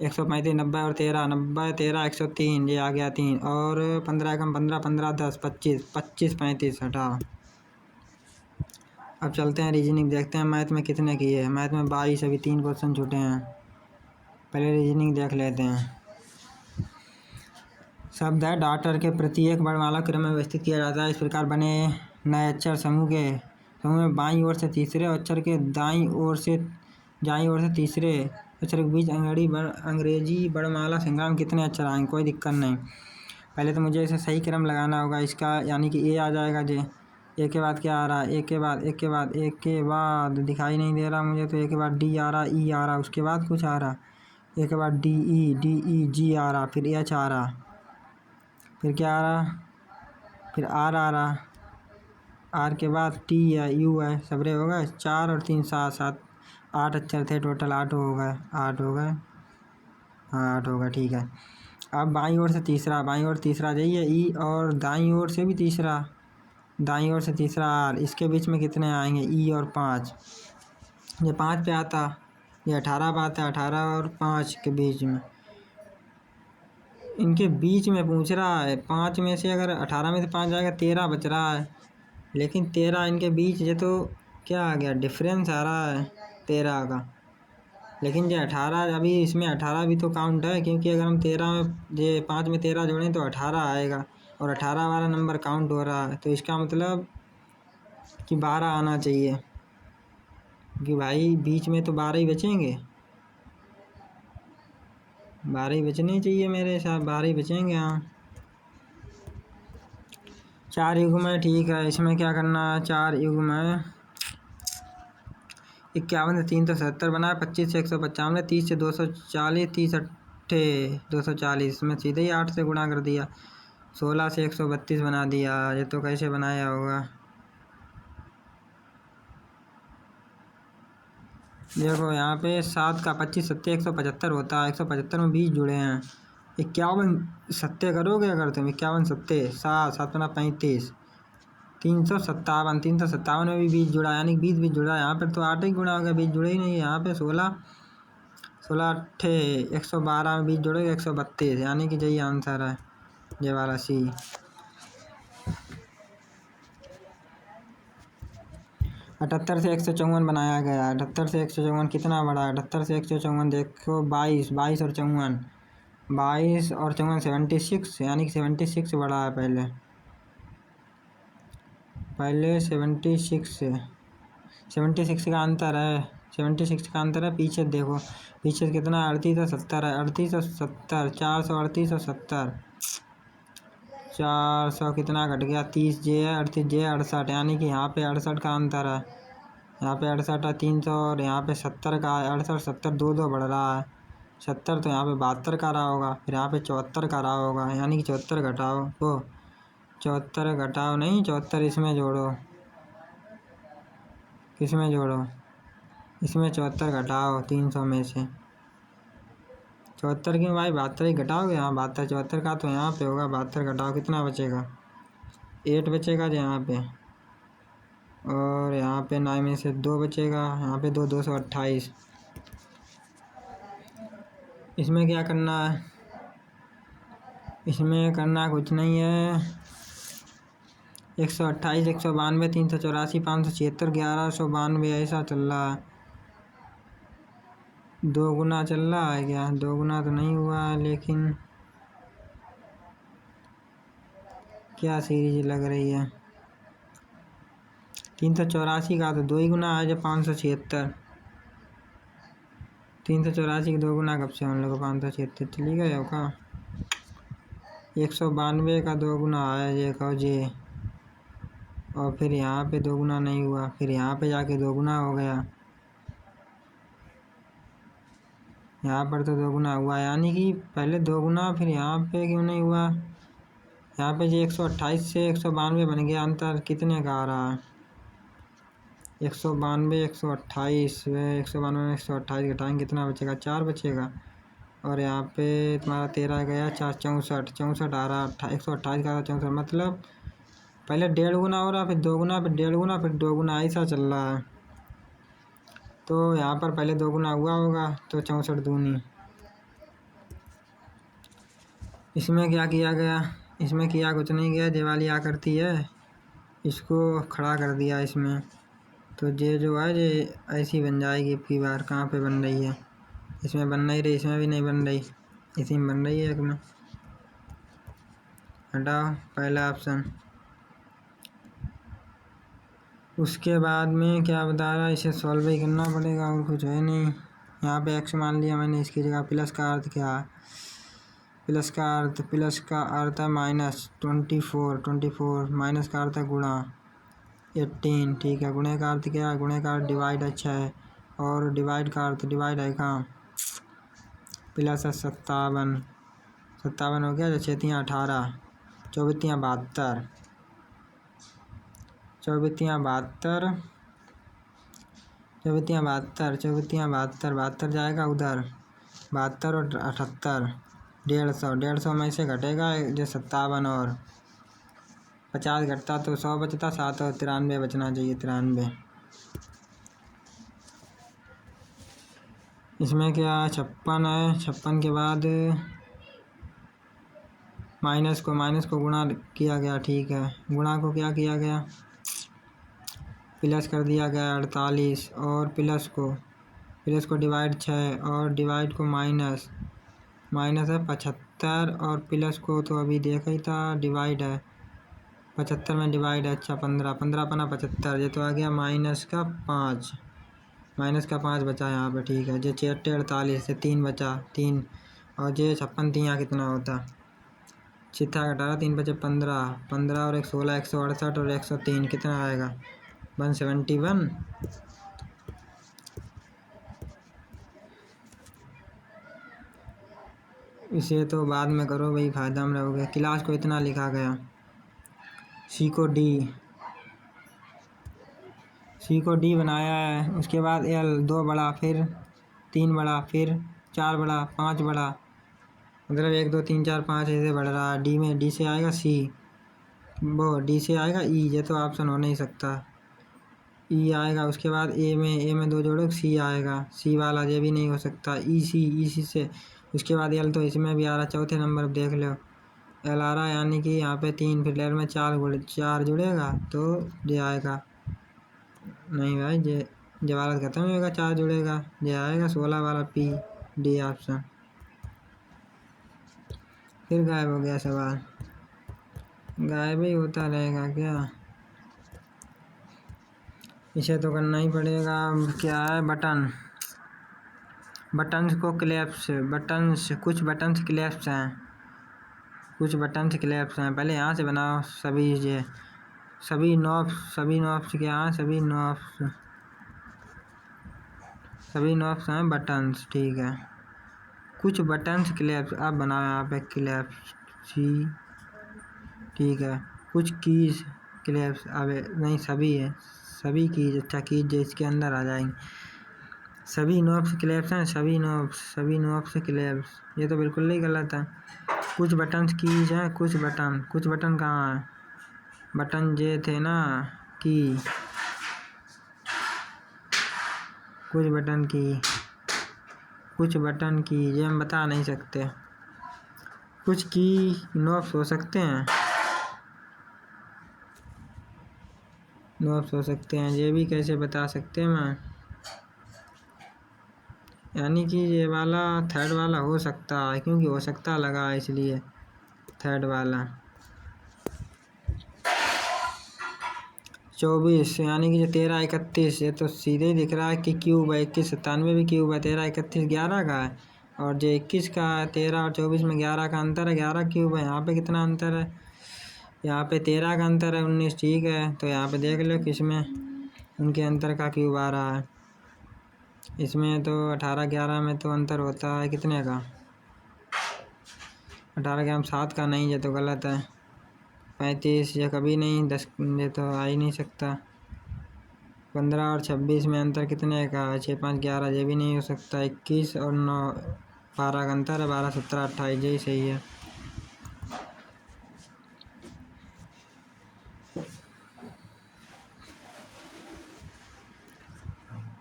[SPEAKER 1] 135 90 और 13 90 13 103, ये आ गया 3 और 15 कम 15 15 10 25 25 35 हटाओ। अब चलते हैं रीजनिंग देखते हैं मैथ में कितने की है। मैथ में 22, अभी 3 क्वेश्चन छूटे हैं। पहले रीजनिंग देख लेते हैं। शब्द है डॉटर के प्रत्येक वर्णमाला क्रम में व्यवस्थित किया जाता है। इस प्रकार बने नए अक्षर समूह में बाईं ओर से तीसरे अक्षर के दाईं ओर से तीसरे अक्षर के बीच अंग्रेजी वर्णमाला संग्राम कितने अक्षर आएंगे। कोई दिक्कत नहीं, पहले तो मुझे इसे सही क्रम लगाना होगा इसका, यानी कि ए आ जाएगा। जे ए के बाद क्या आ रहा है, एक के बाद दिखाई नहीं दे रहा मुझे, तो ए के बाद डी आ रहा, ई आ रहा, उसके बाद कुछ आ रहा, ए के बाद डी ई जी आ रहा, फिर एच आ रहा, फिर क्या आ रहा, फिर आर आ रहा, आर के बाद टी या यू है, सबरे हो गए 4 और 3 7 7 8 अक्षर थे टोटल, 8 हो गए, 8 हो गए, हाँ 8 हो गए, ठीक है। अब बाईं ओर से तीसरा जाइए ई, और दाईं ओर से भी तीसरा, दाईं ओर से तीसरा आर, इसके बीच में कितने आएंगे ई और 5, ये 5 पे आता, ये 18 पे आता है, 18 और 5 के बीच में, इनके बीच में पूछ रहा है। 5 में से अगर 18 में से 5 जाएगा 13 बच रहा है, लेकिन 13 इनके बीच ये तो क्या आ गया, डिफरेंस आ रहा है 13 का, लेकिन ये 18 अभी इसमें 18 भी तो काउंट है, क्योंकि अगर हम 13 में ये 5 में 13 जोड़ें तो 18 आएगा, और 18 वाला नंबर काउंट हो रहा है, तो इसका मतलब कि 12 आना चाहिए, कि भाई बीच में तो 12 ही बचेंगे, 12 ही बचने चाहिए मेरे हिसाब, 12 ही बचेंगे। हाँ 4 युग्म है, ठीक है। इसमें क्या करना है, 4 युग्म है, 51 से 370 बनाया, 25 से 195, 30 से 240, 30 अट्ठे 240 में सीधे ही 8 से गुणा कर दिया, 16 से 132 बना दिया। ये तो कैसे बनाया होगा, देखो यहाँ पे 7 का 25 सत्ते 175 होता है, 175 में 20 जुड़े हैं, 51 सत्ते करोगे अगर तुम, 51 सत्ते 7 7 35, 357 में भी 20 जुड़ा, यानी 20 जुड़ा, यहाँ पर तो 8 ही गुणा हो गया, 20 जुड़े ही नहीं है यहाँ पे, 16 अट्ठे 112 में 20 जुड़ेगा 132, यानी कि यही आंसर है, ये वाला सी। 78 से 154 बनाया गया, 78 से 154 कितना बड़ा है, 78 से 154 देखो 22 22 और 54, 22 और 54 76, यानी कि 76 बड़ा है, पहले 76 का अंतर है, 76 का अंतर है। पीछे देखो, पीछे कितना 38 और 70 है, 38 और 70, 438 और 70, 400 कितना घट गया, 30 जे है, 38 जे 68, यानी कि यहाँ पे 68 का अंतर है, यहाँ पे 68 है, 300, और यहाँ पे 70 का है, 68 70 2 बढ़ रहा है, 70 तो यहाँ पे 72 का रहा होगा, फिर यहाँ पे 74 का रहा होगा, यानी कि 74 घटाओ, वो 74 घटाओ नहीं, 74 इसमें जोड़ो, किसमें जोड़ो, इसमें 74 घटाओ 300 में से, 74 क्यों भाई, 72 ही घटाओगे, हाँ 72, 74 का तो यहाँ पे होगा, 72 घटाओ कितना बचेगा, 8 बचेगा जो यहाँ पे, और यहाँ पे 9 में से 2 बचेगा, यहाँ पे 228। इसमें क्या करना है, इसमें करना कुछ नहीं है, 128 192 384 576 1192, ऐसा चल रहा है, 2 गुना चल रहा है क्या, 2 गुना तो नहीं हुआ है, लेकिन क्या सीरीज लग रही है, 384 का तो 2 ही गुना है, जब 576, 384 के 2 गुना कब से हम लोग 576 चली गए हो का, 192 का 2 गुना है ये कहो जी, और फिर यहाँ पे 2 गुना नहीं हुआ, फिर यहाँ पे जाके 2 गुना हो गया, यहाँ पर तो 2 गुना हुआ, यानी कि पहले 2 गुना, फिर यहाँ पे क्यों नहीं हुआ, यहाँ पे जो 128 से 192 बन गया, अंतर कितने का आ रहा है, 192 128, 192 में 128 घटाएंगे कितना बचेगा, 4 बचेगा, और यहाँ पे तुम्हारा 13 गया, 4 64 आ रहा, 128 का 64, मतलब पहले 1.5 गुना हो रहा, फिर 2 गुना, फिर 1.5 गुना, फिर 2 गुना, ऐसा चल रहा है, तो यहाँ पर पहले 2 गुना हुआ होगा, तो 64 दूनी। इसमें क्या किया गया, इसमें किया कुछ नहीं गया, दिवाली आकृति है, इसको खड़ा कर दिया इसमें, तो ये जो है ये ऐसी बन जाएगी, अब की बार कहाँ पे बन रही है, इसमें बन नहीं रही, इसमें भी नहीं बन रही, इसी में बन रही है, एक में हटाओ पहला ऑप्शन। उसके बाद में क्या बता रहा है, इसे सॉल्व ही करना पड़ेगा, और कुछ है नहीं। यहाँ पे एक्स मान लिया मैंने, इसकी जगह प्लस का अर्थ क्या है, प्लस का अर्थ है -24, माइनस का अर्थ है गुणा 18, ठीक है। गुणे का अर्थ क्या है, गुणे का अर्थ डिवाइड अच्छा है, और डिवाइड का अर्थ डिवाइड है कहाँ, प्लस है 57 हो गया, 6 × 18, 24 × 72, चौबीतियाँ बहत्तर, चौबीतियाँ बहत्तर, चौबीतियाँ बहत्तर, बहत्तर जाएगा उधर, बहत्तर और 78, 150, 150 में से घटेगा जो 57 और 50 घटता तो 100 बचता, 7 और 93 बचना चाहिए, 93। इसमें क्या 56 है, 56 के बाद माइनस को गुणा किया गया, ठीक है, गुणा को क्या किया गया, प्लस कर दिया गया 48 और प्लस को डिवाइड 6 और डिवाइड को माइनस है 75 और प्लस को तो अभी देखा ही था डिवाइड है 75 में डिवाइड है, अच्छा 15 पना 75, ये तो आ गया माइनस का 5 बचा यहाँ पे, ठीक है। जो 6 48 से 3 बचा 3 और जो 56 थी यहाँ कितना होता, छिठा घटाया 3 बचे 15 और 1 16, 168 और 103 कितना आएगा 171। इसे तो बाद में करो भाई, फायदा में रहोगे। क्लास को इतना लिखा गया, सी को डी बनाया है, उसके बाद एल 2 बड़ा, फिर 3 बड़ा, फिर 4 बड़ा, 5 बड़ा, मतलब 1 2 3 4 5 ऐसे बढ़ रहा है। डी से आएगा सी, डी से आएगा ई, ये तो ऑप्शन हो नहीं सकता, ई आएगा। उसके बाद ए में 2 जोड़ो सी आएगा, सी वाला ये भी नहीं हो सकता, ई सी से। उसके बाद एल तो इसमें भी आ रहा, चौथे नंबर पर देख लो एल आ रहा है, यानी कि यहाँ पे 3, फिर एल में 4 जुड़ेगा तो ये आएगा, नहीं भाई ये वाला खत्म होगा, 4 जुड़ेगा, ये आएगा 16 वाला पी, डी ऑप्शन। फिर गायब हो गया सवाल, गायब ही होता रहेगा क्या, इसे तो करना ही पड़ेगा। क्या है बटन्स को क्लैप्स, कुछ बटन्स क्लैप्स हैं, पहले यहाँ से बनाओ सभी नॉब्स के यहाँ सभी नॉब्स हैं बटन्स, ठीक है। कुछ बटन्स क्लैप्स, आप बनाओ यहाँ पे क्लैप्स सी, ठीक है। कुछ कीज क्लैप्स, अब नहीं सभी है, सभी कीज, अच्छा कीज जो इसके अंदर आ जाएंगे, सभी नॉब्स क्लैप्स हैं, सभी नॉब्स क्लैप्स, ये तो बिल्कुल ही गलत है। कुछ बटन्स कीज हैं, कुछ बटन कहाँ है, बटन ये थे ना की, कुछ बटन की ये हम बता नहीं सकते, कुछ की नॉब्स हो सकते हैं, ये भी कैसे बता सकते हैं मैं, यानी कि ये वाला थर्ड वाला हो सकता है, क्योंकि हो सकता लगा है इसलिए थर्ड वाला। 24 यानी कि जो 13 31, ये तो सीधे ही दिख रहा है कि क्यूब है, 21 97 भी क्यूब है, 13 31 11 का है, और जो 21 का है 13 और 24 में 11 का अंतर है, 11 क्यूब है। यहाँ पे कितना अंतर है, यहाँ पे 13 का अंतर है, 19, ठीक है। तो यहाँ पे देख लो किसमें उनके अंतर का क्यूब आ रहा है, इसमें तो 18 11 में तो अंतर होता है कितने का, 18 11 7 का, नहीं ये तो गलत है। 35 ये कभी नहीं, 10 ये तो आ ही नहीं सकता। 15 और 26 में अंतर कितने का है, 6 5 11, ये भी नहीं हो सकता। 21 और 9 12 का अंतर है, 12 17 28, यही सही है।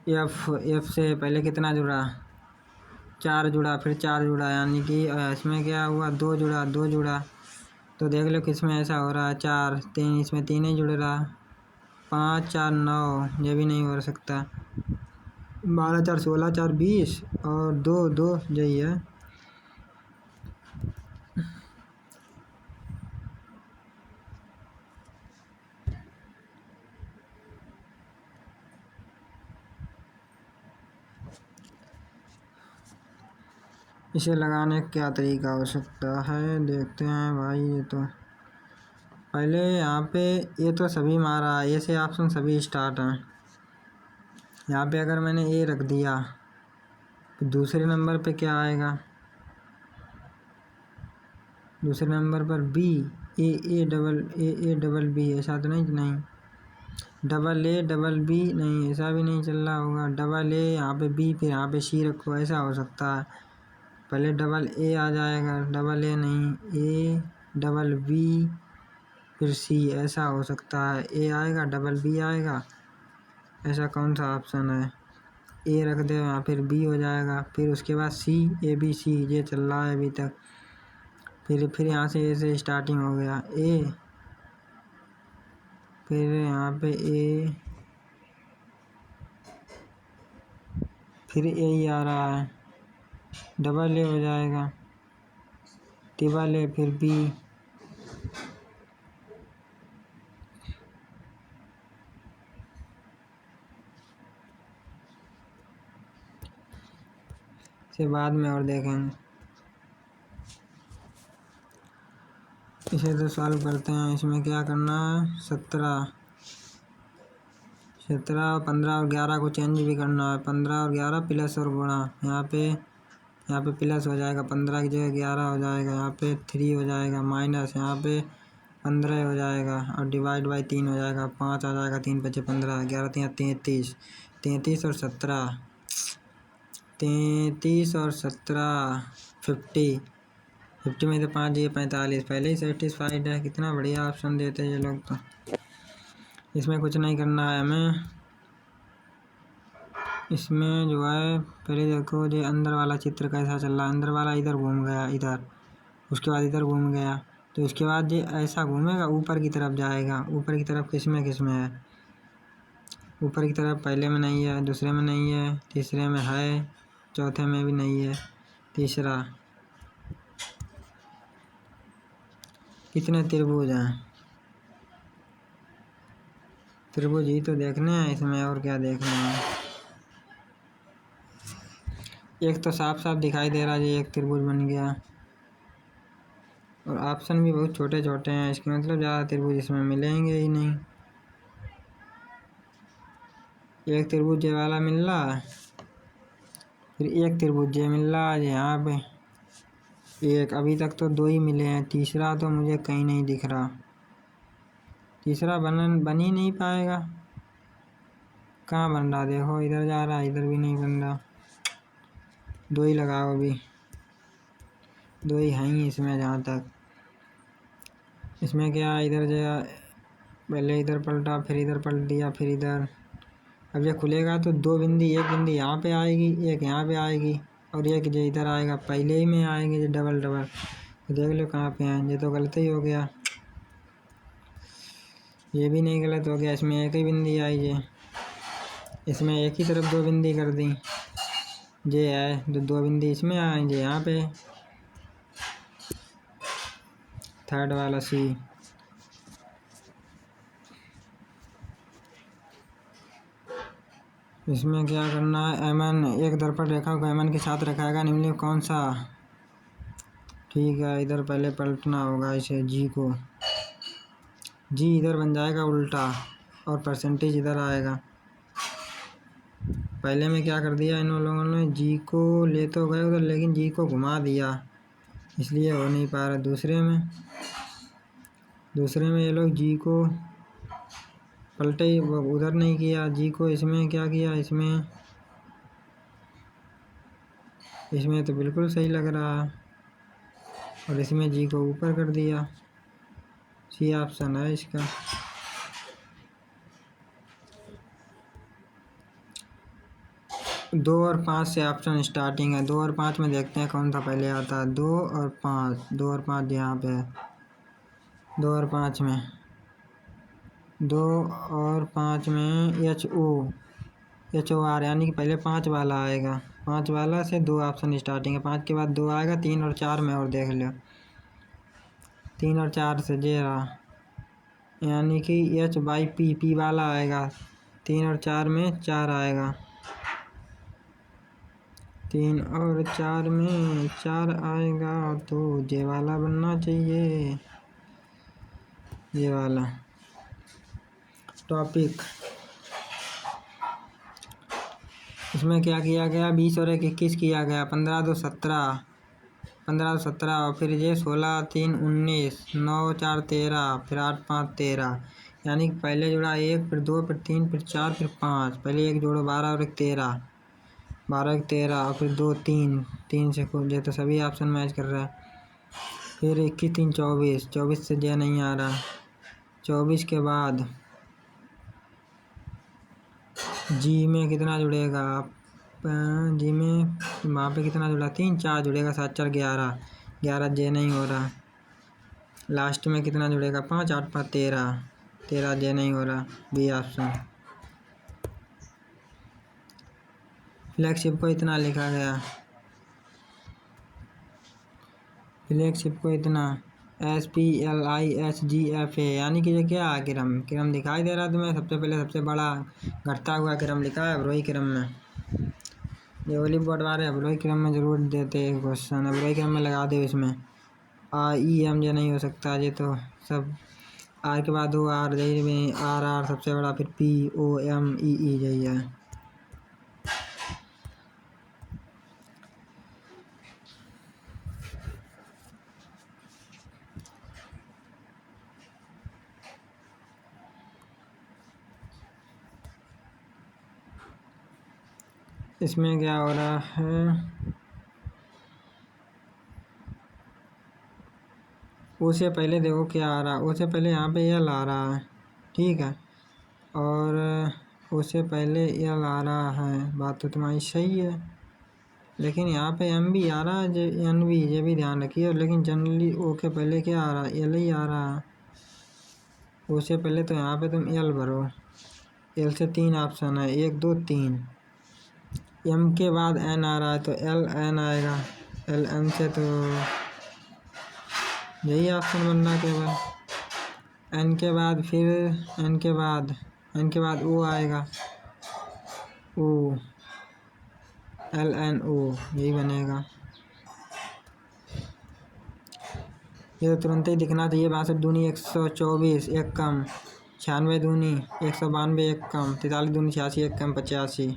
[SPEAKER 1] एफ से पहले कितना जुड़ा, 4 जुड़ा, फिर 4 जुड़ा, यानी कि इसमें क्या हुआ 2 जुड़ा, तो देख लो किसमें ऐसा हो रहा है, 4 3, इसमें 3 ही जुड़ रहा, 5 4 9, ये भी नहीं हो सकता। 12 4 16 4 20 और 2 2 यही है। इसे लगाने का क्या तरीका हो सकता है, देखते हैं भाई। ये तो पहले यहाँ पे ये तो सभी मारा है, ये से ऑप्शन सभी स्टार्ट हैं। यहाँ पे अगर मैंने ए रख दिया तो दूसरे नंबर पे क्या आएगा, दूसरे नंबर पर बी, ए डबल बी, ऐसा तो नहीं, डबल ए डबल बी नहीं, ऐसा भी नहीं चल रहा होगा। डबल ए यहाँ पे बी, फिर यहाँ पे सी रखो, ऐसा हो सकता है। पहले डबल ए आ जाएगा, डबल ए नहीं, ए डबल बी फिर सी, ऐसा हो सकता है। ए आएगा डबल बी आएगा, ऐसा कौन सा ऑप्शन है? ए रख दे यहाँ, फिर बी हो जाएगा, फिर उसके बाद सी, ए बी सी, ये चल रहा है अभी तक। फिर यहाँ से ए से स्टार्टिंग हो गया, ए, फिर यहाँ पे ए, फिर ए ही आ रहा है, डबल ए हो जाएगा, ट्रिपल ए, फिर बी, से बाद में और देखेंगे। इसे तो सॉल्व करते हैं। इसमें क्या करना है, 17 15 और 11 को चेंज भी करना है। 15 और 11 प्लस और गुणा, यहाँ पे प्लस हो जाएगा, 15 की जगह 11 हो जाएगा, यहाँ पे 3 हो जाएगा, माइनस यहाँ पे 15 हो जाएगा और डिवाइड बाई 3 हो जाएगा, 5 आ जाएगा, 3 5 15, 11 3 33, 33 और 17, 33 और 17 50 में से 5 ये 45, पहले ही सेटिस्फाइड है। कितना बढ़िया ऑप्शन देते हैं ये लोग। तो इसमें कुछ नहीं करना है हमें। इसमें जो है पहले देखो ये अंदर वाला चित्र कैसा चल रहा है। अंदर वाला इधर घूम गया, इधर, उसके बाद इधर घूम गया, तो इसके बाद ये ऐसा घूमेगा, ऊपर की तरफ जाएगा। ऊपर की तरफ किस में है? ऊपर की तरफ पहले में नहीं है, दूसरे में नहीं है, तीसरे में है, चौथे में भी नहीं है, तीसरा। कितने त्रिभुज हैं? त्रिभुज ही तो देखने हैं इसमें, और क्या देखना है। एक तो साफ साफ दिखाई दे रहा है ये एक त्रिभुज बन गया, और ऑप्शन भी बहुत छोटे छोटे हैं, इसके मतलब ज़्यादा त्रिभुज इसमें मिलेंगे ही नहीं। एक त्रिभुज ये वाला मिल रहा है, फिर एक त्रिभुज ये मिल रहा है यहाँ पे एक। अभी तक तो 2 ही मिले हैं, तीसरा तो मुझे कहीं नहीं दिख रहा। तीसरा बन ही नहीं पाएगा। कहाँ बन रहा? देखो इधर जा रहा है, इधर भी नहीं बन रहा। 2 ही लगाओ, अभी 2 ही हैं ही इसमें जहाँ तक। इसमें क्या, इधर जो पहले इधर पलटा, फिर इधर पलट दिया, फिर इधर। अब ये खुलेगा तो 2 बिंदी, एक बिंदी यहाँ पे आएगी, एक यहाँ पे आएगी, और एक जो इधर आएगा, पहले ही में आएंगे जो डबल डबल। तो देख लो कहाँ पे हैं। ये तो गलत ही हो गया, ये भी नहीं गलत हो गया। इसमें एक ही बिंदी आई है, इसमें एक ही तरफ 2 बिंदी कर दी। ये है 2 बिंदी इसमें आएंगे, यहाँ पे थर्ड वाला सी। इसमें क्या करना है, एमन, एक दर्पण रेखा को एमन के साथ रखाएगा, निम्नलिखित कौन सा? ठीक है, इधर पहले पलटना होगा इसे, जी को। जी इधर बन जाएगा उल्टा, और परसेंटेज इधर आएगा। पहले में क्या कर दिया इन लोगों ने, जी को ले तो गए उधर, लेकिन जी को घुमा दिया, इसलिए हो नहीं पा रहा। दूसरे में ये लोग जी को पलटे ही, उधर नहीं किया जी को। इसमें क्या किया, इसमें तो बिल्कुल सही लग रहा है, और इसमें जी को ऊपर कर दिया। सी ऑप्शन है इसका। 2 और 5 से ऑप्शन स्टार्टिंग है। 2 और 5 में देखते हैं कौन सा पहले आता है। 2 और 5 यहाँ पे है। 2 और 5 में HOR, यानी कि पहले 5 वाला आएगा। 5 वाला से 2 ऑप्शन स्टार्टिंग है, 5 के बाद 2 आएगा। 3 और 4 में और देख लो, 3 और 4 से जे रहा, यानी कि H/P वाला आएगा। 3 और 4 में 4 आएगा, 3 और 4 में 4 आएगा, तो ये वाला बनना चाहिए, ये वाला। टॉपिक इसमें क्या किया गया, 20 और 1 21 किया गया, 15 2 17, 15 17, और फिर ये 16 3 19, 9 4 13, फिर 8 5 13, यानी कि पहले जुड़ा 1, फिर 2, फिर 3, फिर 4, फिर 5। पहले 1 जोड़ो 12 और 1 13, 12 1 13 और फिर 2 3, 3 से खुल जाए तो सभी ऑप्शन मैच कर रहा है। फिर 21 3 24, 24 से जे नहीं आ रहा। 24 के बाद जी में कितना जुड़ेगा? जी में वहाँ पे कितना जुड़ा? 3 4 जुड़ेगा, 7 4 11, 11 जे नहीं हो रहा। लास्ट में कितना जुड़ेगा? 5 8 5 13, 13 जे नहीं हो रहा। B option. फ्लैगशिप को इतना लिखा गया, फ्लैगशिप को इतना SPLIHGFA, यानी कि ये क्या है? क्रम क्रम दिखाई दे रहा है तुम्हें? सबसे पहले सबसे बड़ा घटता हुआ क्रम लिखा है अवरोही क्रम में। ये ओली बोर्ड वाले अवरोही क्रम में जरूर देते हैं क्वेश्चन, अवरोही क्रम में लगा दे। इसमें REM ये नहीं हो सकता, ये तो सब आर के बाद हो आर, यही में RR सबसे बड़ा, फिर POMEE यही है। इसमें क्या हो रहा है? उससे पहले देखो क्या आ रहा है, उससे पहले यहाँ पे एल आ रहा है, ठीक है, और उससे पहले एल आ रहा है। बात तो तुम्हारी सही है, लेकिन यहाँ पे एम भी आ रहा है, एन भी, ये भी ध्यान रखिए। लेकिन जनरली ओ के पहले क्या आ रहा है? एल ही आ रहा है। उससे पहले तो यहाँ पे तुम एल भरो। एल से 3 ऑप्शन है, 1 2 3। एम के बाद एन आ रहा है तो एल एन आएगा। एल एन से तो यही ऑप्शन बन रहा केवल। एन के बाद फिर एन के बाद ओ आएगा, ओ, LNO यही बनेगा। ये तो तुरंत ही दिखना चाहिए। 62 दूनी 124 एक कम, 96 दूनी 192 एक कम, 43 दूनी 86 एक कम 85।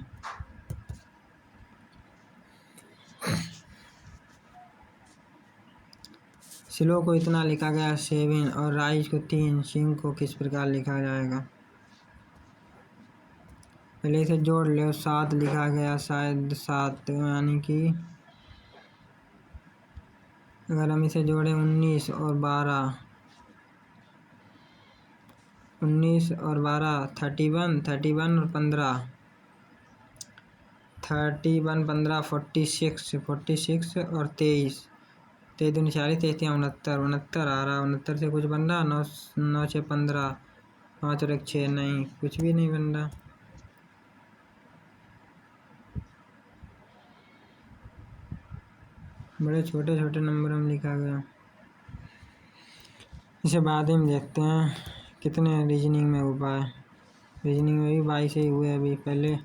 [SPEAKER 1] स्लो को इतना लिखा गया 7 और राइज को 3। सिंह को किस प्रकार लिखा जाएगा? पहले इसे जोड़ लो, 7 लिखा गया, शायद 7, यानी कि अगर हम इसे जोड़े 19 और 12, 19 और 12 31, 31 और 15, 31 15 46, 46 और 23, 23 दूनी 40, 23 69, 69 आ रहा। 69 से कुछ बन रहा? 9 9 6 15, 5 और 1 6, नहीं, कुछ भी नहीं बन रहा। बड़े छोटे छोटे नंबर में लिखा गया। इसे बाद में देखते हैं कितने रीजनिंग में हो पाए। रीजनिंग में भी 22 ही हुए अभी। पहले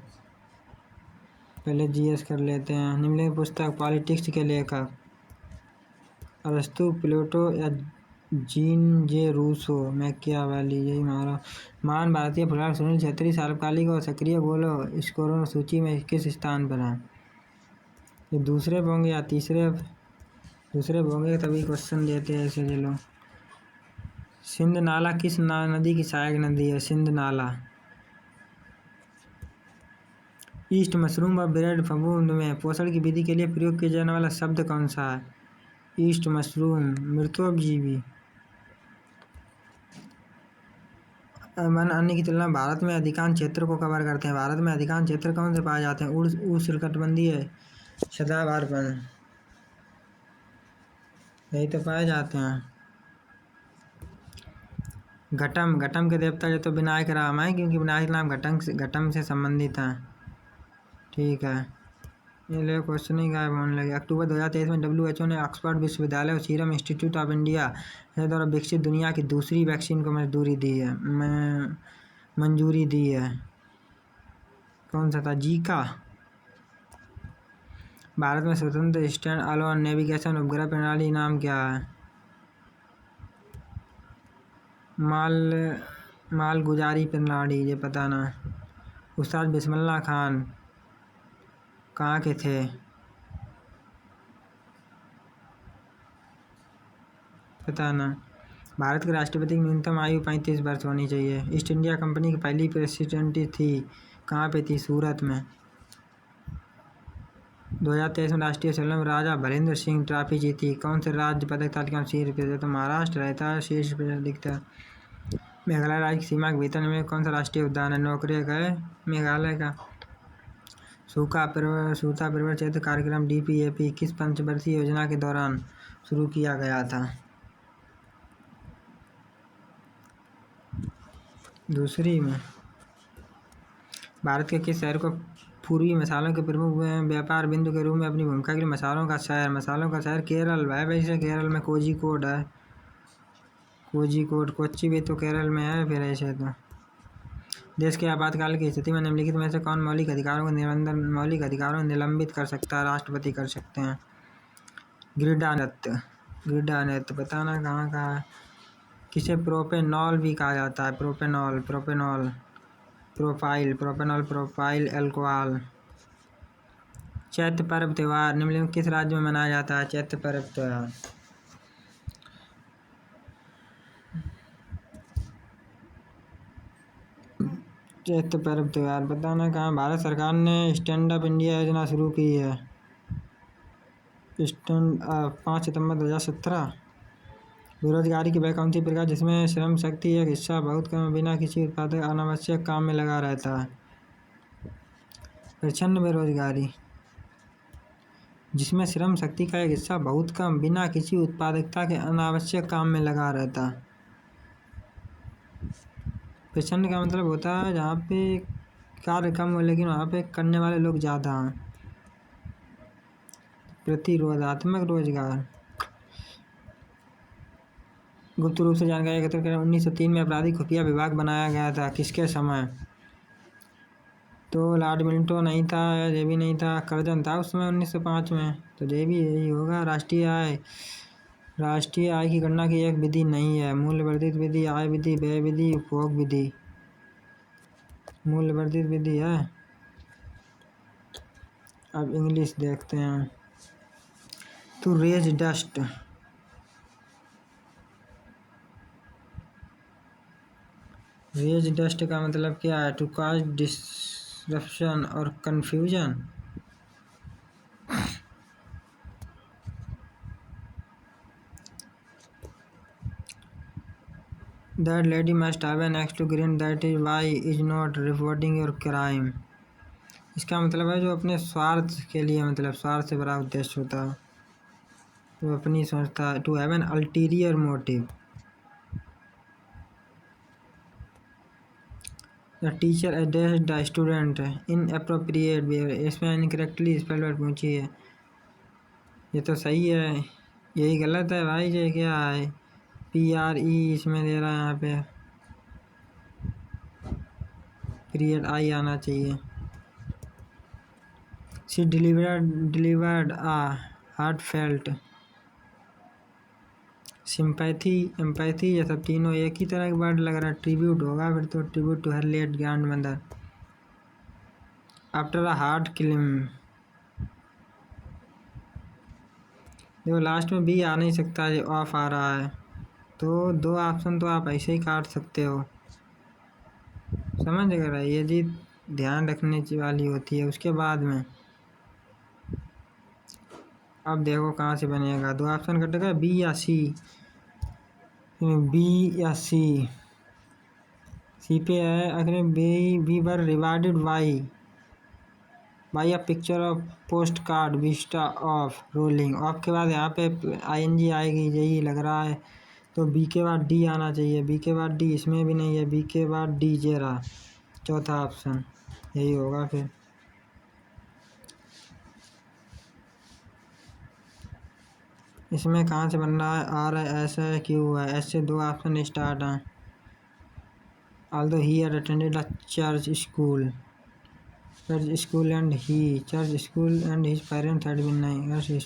[SPEAKER 1] GS कर लेते हैं। निम्नलिखित पुस्तक पॉलिटिक्स के लेखक अरस्तु, प्लेटो या जीन जे रूसो? मैकियावेली यही हमारा। महान भारतीय फुटबॉलर सुनील छेत्री सार्वकालिक और सक्रिय गोल स्कोरर सूची में किस स्थान पर है? ये दूसरे पे होंगे या तीसरे? दूसरे पे होंगे तभी क्वेश्चन देते हैं ऐसे। चलो, सिंध नाला किस नदी की सहायक नदी है? सिंध नाला। ईस्ट मशरूम और ब्रेड फफूंद में पोषण की विधि के लिए प्रयोग किया जाने वाला शब्द कौन सा है? East mushroom मृतोपजीवी। वन अन्य की तुलना भारत में अधिकांश क्षेत्र को कवर करते हैं। भारत में अधिकांश क्षेत्र कौन से पाए जाते हैं? उष्णकटिबंधीय सदाबहार वन, यही तो पाए जाते हैं। घटम के देवता जो तो विनायक राम है, क्योंकि विनायक नाम घटम से संबंधित है, ठीक है। ये ले क्वेश्चन ही गायब होने लगे। अक्टूबर 2023 में WHO ने ऑक्सफोर्ड विश्वविद्यालय और सीरम इंस्टीट्यूट ऑफ इंडिया के द्वारा विकसित दुनिया की दूसरी वैक्सीन को मंजूरी दी है। कौन सा था? जीका। भारत में स्वतंत्र स्टैंड अलोन नेविगेशन उपग्रह प्रणाली नाम क्या है? मालगुजारी प्रणाली, ये पता ना। उस्ताद बिस्मिल्लाह खान कहाँ के थे? पता ना। भारत के राष्ट्रपति की न्यूनतम आयु 35 वर्ष होनी चाहिए। ईस्ट इंडिया कंपनी की पहली प्रेसिडेंट थी, कहाँ पे थी? सूरत में। 2023 में राष्ट्रीय फिल्म राजा भरेंद्र सिंह ट्रॉफी जीती, कौन से राज्य पदक तालिका में शीर्ष पे? तो महाराष्ट्र रहता है शीर्ष पे दिखता है। मेघालय राज्य की सीमा के भीतर में कौन सा राष्ट्रीय उद्यान है? नौकरिया का है मेघालय का। सूखा परिवर क्षेत्र कार्यक्रम DPAP किस पंचवर्षीय योजना के दौरान शुरू किया गया था? दूसरी में। भारत के किस शहर को पूर्वी मसालों के प्रमुख व्यापार बिंदु के रूप में अपनी भूमिका के लिए मसालों का शहर केरल है। वैसे केरल में कोझिकोड है, कोच्चि भी तो केरल में है फिर ऐसे तो। देश के आपातकाल की स्थिति में निम्नलिखित में से कौन मौलिक अधिकारों को निलंबित कर सकता है? राष्ट्रपति कर सकते हैं। ग्रिडा नृत्य बताना कहाँ का है? किसे प्रोपेनॉल भी कहा जाता है? Propanol, propyl alcohol. चैत्र पर्व त्योहार निम्नलिखित किस राज्य में मनाया जाता है? चैत्र पर्व त्योहार बताना कहाँ? भारत सरकार ने स्टैंड अप इंडिया योजना शुरू की है। 5 सितंबर 2017। बेरोजगारी की वह कौन सी प्रकार जिसमें श्रम शक्ति एक हिस्सा बहुत कम बिना किसी उत्पादक अनावश्यक काम में लगा रहता है? प्रचंड बेरोजगारी, जिसमें श्रम शक्ति का एक हिस्सा बहुत कम बिना किसी उत्पादकता के अनावश्यक काम में लगा रहता है। प्रचंड का मतलब होता है जहाँ पे कार्य कम हो लेकिन वहाँ पे करने वाले लोग ज़्यादा हैं। प्रतिरोधात्मक रोजगार। गुप्त रूप से जानकारी एकत्र कर 1903 में आपराधिक खुफिया विभाग बनाया गया था, किसके समय? तो लॉर्ड मिंटो नहीं था, ये भी नहीं था, कर्जन था उस समय 1905 में, तो ये भी यही होगा। राष्ट्रीय आय की गणना की एक विधि नहीं है। मूल्य वर्धित विधि, आय विधि, व्यय विधि, उपभोग विधि। मूल्य वर्धित विधि है। अब इंग्लिश देखते हैं। टू रेज डस्ट, का मतलब क्या है? टू कॉज डिसरप्शन और confusion. That lady must have an axe to grind, that is why is not reporting your crime। इसका मतलब है जो अपने स्वार्थ के लिए, मतलब स्वार्थ से बड़ा उद्देश्य होता है, वो अपनी सोचता है। To have an ulterior motive. The teacher addressed the student inappropriate behaviour, इसमें इनकरेक्टली स्पेल्ड वर्ड पूछी है, ये तो सही है, यही गलत है भाई। ये क्या है? PRE इसमें दे रहा है, यहाँ पे पीरियड आई आना चाहिए। She delivered a heartfelt sympathy, empathy, ये सब तीनों एक ही तरह के वर्ड लग रहा है। ट्रिब्यूट होगा फिर तो, tribute to her late grand mother after a heart killing. देखो लास्ट में भी आ नहीं सकता, ये ऑफ आ रहा है, तो 2 ऑप्शन तो आप ऐसे ही काट सकते हो, समझ गए? ये जी ध्यान रखने वाली होती है। उसके बाद में अब देखो कहाँ से बनेगा। 2 ऑप्शन कटेगा, बी या सी। सी पे है। अगर we were rewarded by a picture of post card vista of rolling. Of के बाद यहाँ पे ING आएगी, यही लग रहा है, तो बी के बाद डी आना चाहिए। बी के बाद डी, इसमें भी नहीं है, बी के बाद डी जे रहा, चौथा ऑप्शन यही होगा। फिर इसमें कहाँ से बन रहा है? आर है, एस है, क्यू है। एस से 2 ऑप्शन स्टार्ट हैं। although he had attended a church school and his parents had been interested।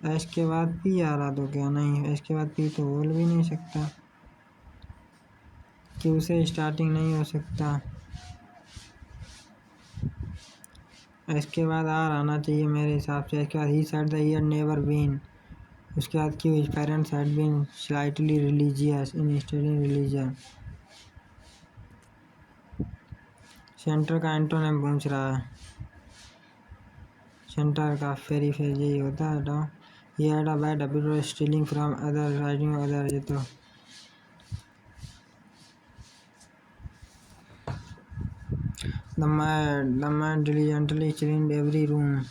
[SPEAKER 1] S के बाद पी आ रहा तो क्या? नहीं, एस के बाद पी तो बोल भी नहीं सकता, क्यू से स्टार्टिंग नहीं हो सकता, इसके बाद आर आना चाहिए मेरे हिसाब से। इसके बाद he said the year never been, उसके बाद क्यों his parents had been slightly religious in studying religion। Centre का एंटोनिम पूछ रहा है। सेंटर का फेरीफेज यही होता है। डॉ he had a bad habit of stealing from others, writing others। ये तो the man diligently cleaned every room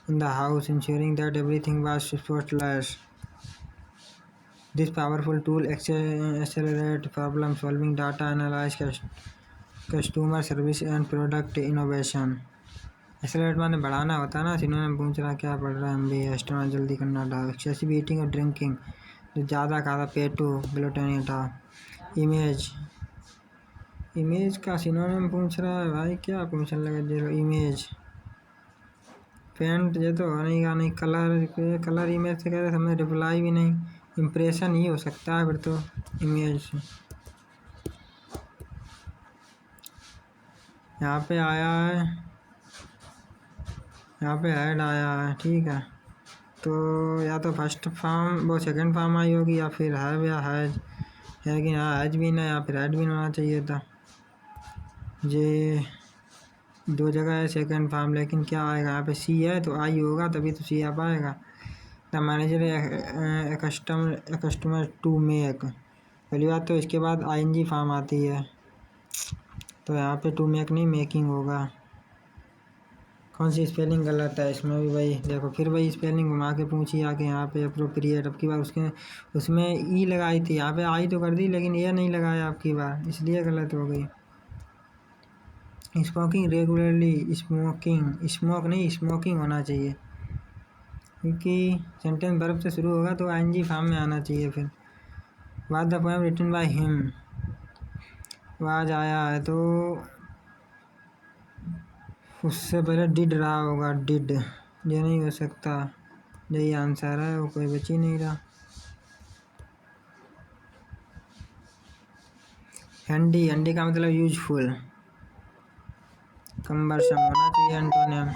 [SPEAKER 1] in the house, ensuring that everything was spotless। This powerful tool accelerates problem solving, data analysis, customer service and product innovation। Accelerate माने बढ़ाना होता है ना। Synonym पूछ रहा क्या पढ़ रहा है एम बी एस्टोना जल्दी करना था। एक्सेसिव ईटिंग और ड्रिंकिंग जो ज़्यादा खाता पेटू ग्लूटेनिया था। इमेज इमेज का सिनोनिम पूछ रहा है भाई क्या पूछने लगा देखो इमेज पेंट ये तो नहीं का नहीं कलर इमेज से कह रहे हमने रिप्लाई भी नहीं इम्प्रेशन ही हो सकता है फिर तो इमेज से। यहाँ पे आया है यहाँ पे ऐड आया है ठीक है तो या तो फर्स्ट फॉर्म वो सेकंड फॉर्म आई होगी या फिर है या हैज है कि यहाँ हैज भी ना या फिर ऐड भी होना चाहिए था। ये दो जगह है सेकंड फॉर्म लेकिन क्या आएगा यहाँ पे सी है तो आई होगा तभी तो सी आ पाएगा। The manager customer to make पहली बात तो इसके बाद आईएनजी फॉर्म आती है तो यहाँ पे टू मेक नहीं मेकिंग होगा। कौन सी स्पेलिंग गलत है इसमें भी वही देखो फिर वही स्पेलिंग घुमा के पूछी आके यहाँ पे अप्रोप्रिएट अब की बार उसके उसमें ई लगाई थी यहाँ पे आई तो कर दी लेकिन ये नहीं लगाया आपकी बार इसलिए गलत हो गई। स्मोकिंग रेगुलरली स्मोक नहीं स्मोकिंग होना चाहिए क्योंकि सेंटेंस वर्ब से शुरू होगा तो आईएनजी फॉर्म में आना चाहिए। फिर was the poem written by him was आया है तो उससे पहले डिड रहा होगा डिड ये नहीं हो सकता यही आंसर है वो कोई बच ही नहीं रहा। हैंडी हैंडी का मतलब यूजफुल कम्बरसम होना चाहिए antonym.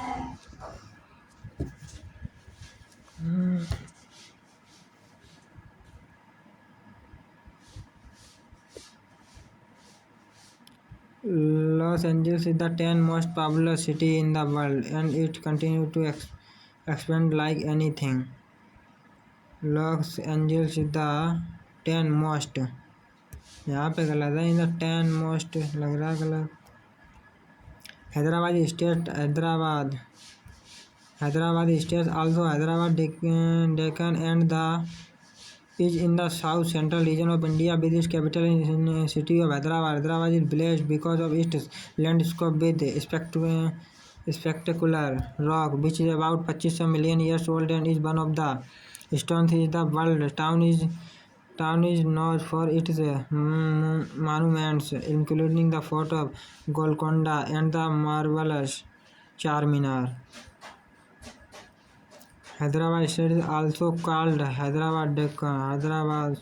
[SPEAKER 1] Los Angeles is the 10th most populous city in the world and it continues to expand like anything. Los Angeles is the 10th most यहाँ पे गलत है इन द 10 मोस्ट लग रहा है गलत। Hyderabad state Hyderabad state also Hyderabad Deccan and the is in the south central region of India with its capital in city of Hyderabad. Hyderabad is blessed because of its landscape with spectacular rock which is about 25 million years old and is one of the stones in the world. Town is known for its monuments including the Fort of Golconda and the marvelous Charminar. Hyderabad state is also called Hyderabad Deccan. Hyderabad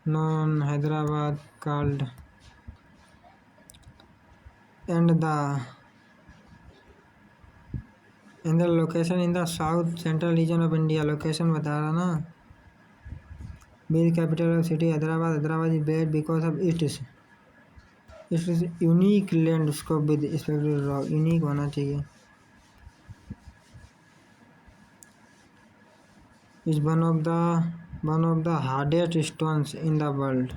[SPEAKER 1] known Hyderabad called and the location in the south central region of India. Location बता रहा ना Big capital of city Hyderabad. Hyderabad is great because of its unique landscape with spectacular rock. Unique होना चाहिए is one of the hardest stones in the world.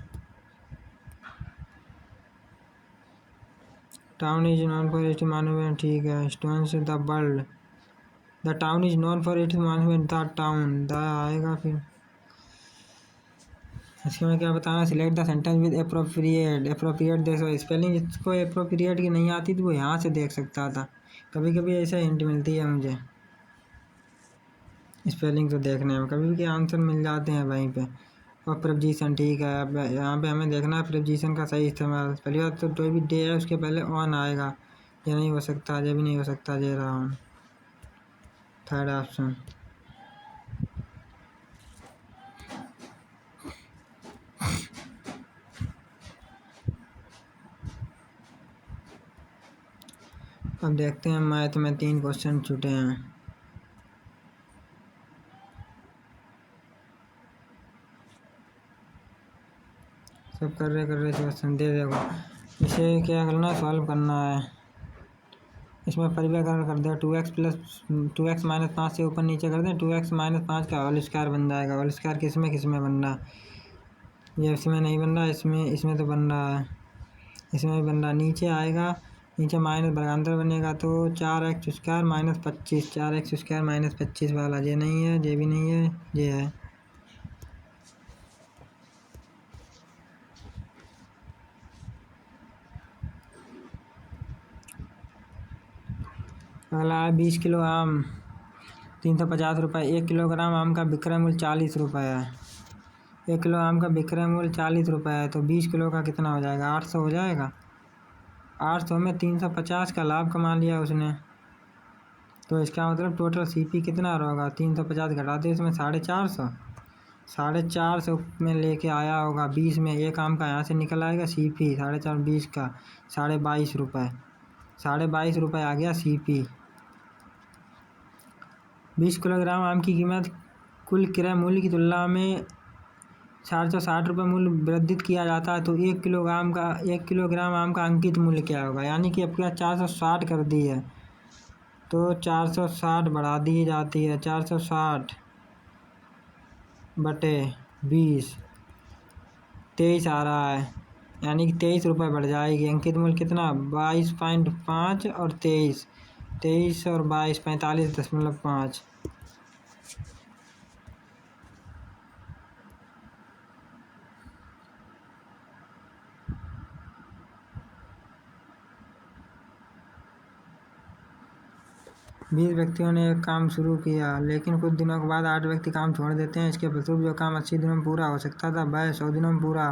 [SPEAKER 1] Town is known for its monument ठीक है stones in the world. The town is known for its monument. The town the आएगा फिर इसके में क्या बताना select the sentence with appropriate देखो spelling जिसको अप्रोप्रिएट की नहीं आती तो वो यहाँ से देख सकता था। कभी कभी ऐसा हिंट मिलती है मुझे स्पेलिंग तो देखने में कभी भी आंसर मिल जाते हैं वहीं पे। और प्रेपोजिशन ठीक है अब यहाँ पे हमें देखना है प्रेपोजिशन का सही इस्तेमाल। पहली बात तो कोई भी डे है उसके पहले ऑन आएगा ये नहीं हो सकता ये भी नहीं हो सकता ये रहा ऑन थर्ड ऑप्शन। अब देखते हैं मैथ में 3 क्वेश्चन छूटे हैं। सब कर रहे क्वेश्चन दे देखो। इसे क्या करना है, सॉल्व करना है। इसमें परिव्यकरण कर दे, 2x माइनस 5 से ऊपर नीचे कर दें, 2x माइनस 5 का होल स्क्वायर बन जाएगा। होल स्क्वायर किस में बन रहा, ये इसमें नहीं बन रहा, इसमें तो बन रहा है, इसमें भी बन रहा। नीचे आएगा, नीचे माइनस वर्गांतर बनेगा तो 4x square minus 25, 4x square minus 25 वाला ये नहीं है, ये भी नहीं है, ये है। अगला है 20 किलो आम 350 रुपये। 1 किलोग्राम आम का विक्रय मूल्य 40 रुपये है। 1 किलो आम का विक्रय मूल्य 40 रुपये है तो 20 किलो का कितना हो जाएगा, 800 हो जाएगा। 800 में 350 का लाभ कमा लिया उसने, तो इसका मतलब टोटल सीपी कितना होगा, 350 घटा दे इसमें 450, 450 में लेके आया होगा। 20 में एक आम का यहाँ से निकल आएगा सीपी 450, 20 का 22.5 रुपये, 22.5 रुपये आ गया सीपी। 20 किलोग्राम आम की कीमत कुल क्रय मूल्य की तुलना में 460 रुपये मूल्य वृद्धित किया जाता है तो 1 किलोग्राम आम का अंकित मूल्य क्या होगा। यानी कि आपके पास 460 कर दी है तो 460 बढ़ा दी जाती है, 460 बटे 20, 23 आ रहा है, यानी कि 23 रुपये बढ़ जाएगी। अंकित मूल्य कितना, 22.5 और 23, 23 और 22, 45.5। बीस व्यक्तियों ने एक काम शुरू किया लेकिन कुछ दिनों के बाद 8 व्यक्ति काम छोड़ देते हैं। इसके फलस्वरूप जो काम 80 दिनों में पूरा हो सकता था वह 100 दिनों में पूरा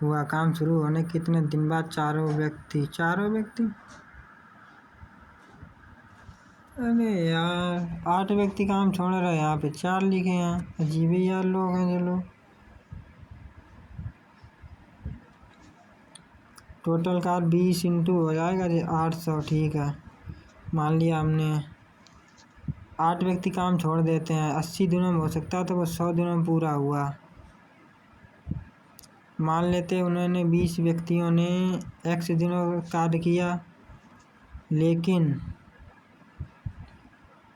[SPEAKER 1] हुआ। काम शुरू होने कितने दिन बाद चारों व्यक्ति अरे यार 8 व्यक्ति काम छोड़ रहे हैं, यहाँ पे 4 लिखे हैं, अजीब ही यार लोग हैं जो लोग। टोटल कार 20 इंटू हो जाएगा जी 800, ठीक है। मान लिया हमने 8 व्यक्ति काम छोड़ देते हैं, 80 दिनों में हो सकता है तो वो 100 दिनों में पूरा हुआ। मान लेते उन्होंने 20 व्यक्तियों ने x दिनों कार्य किया लेकिन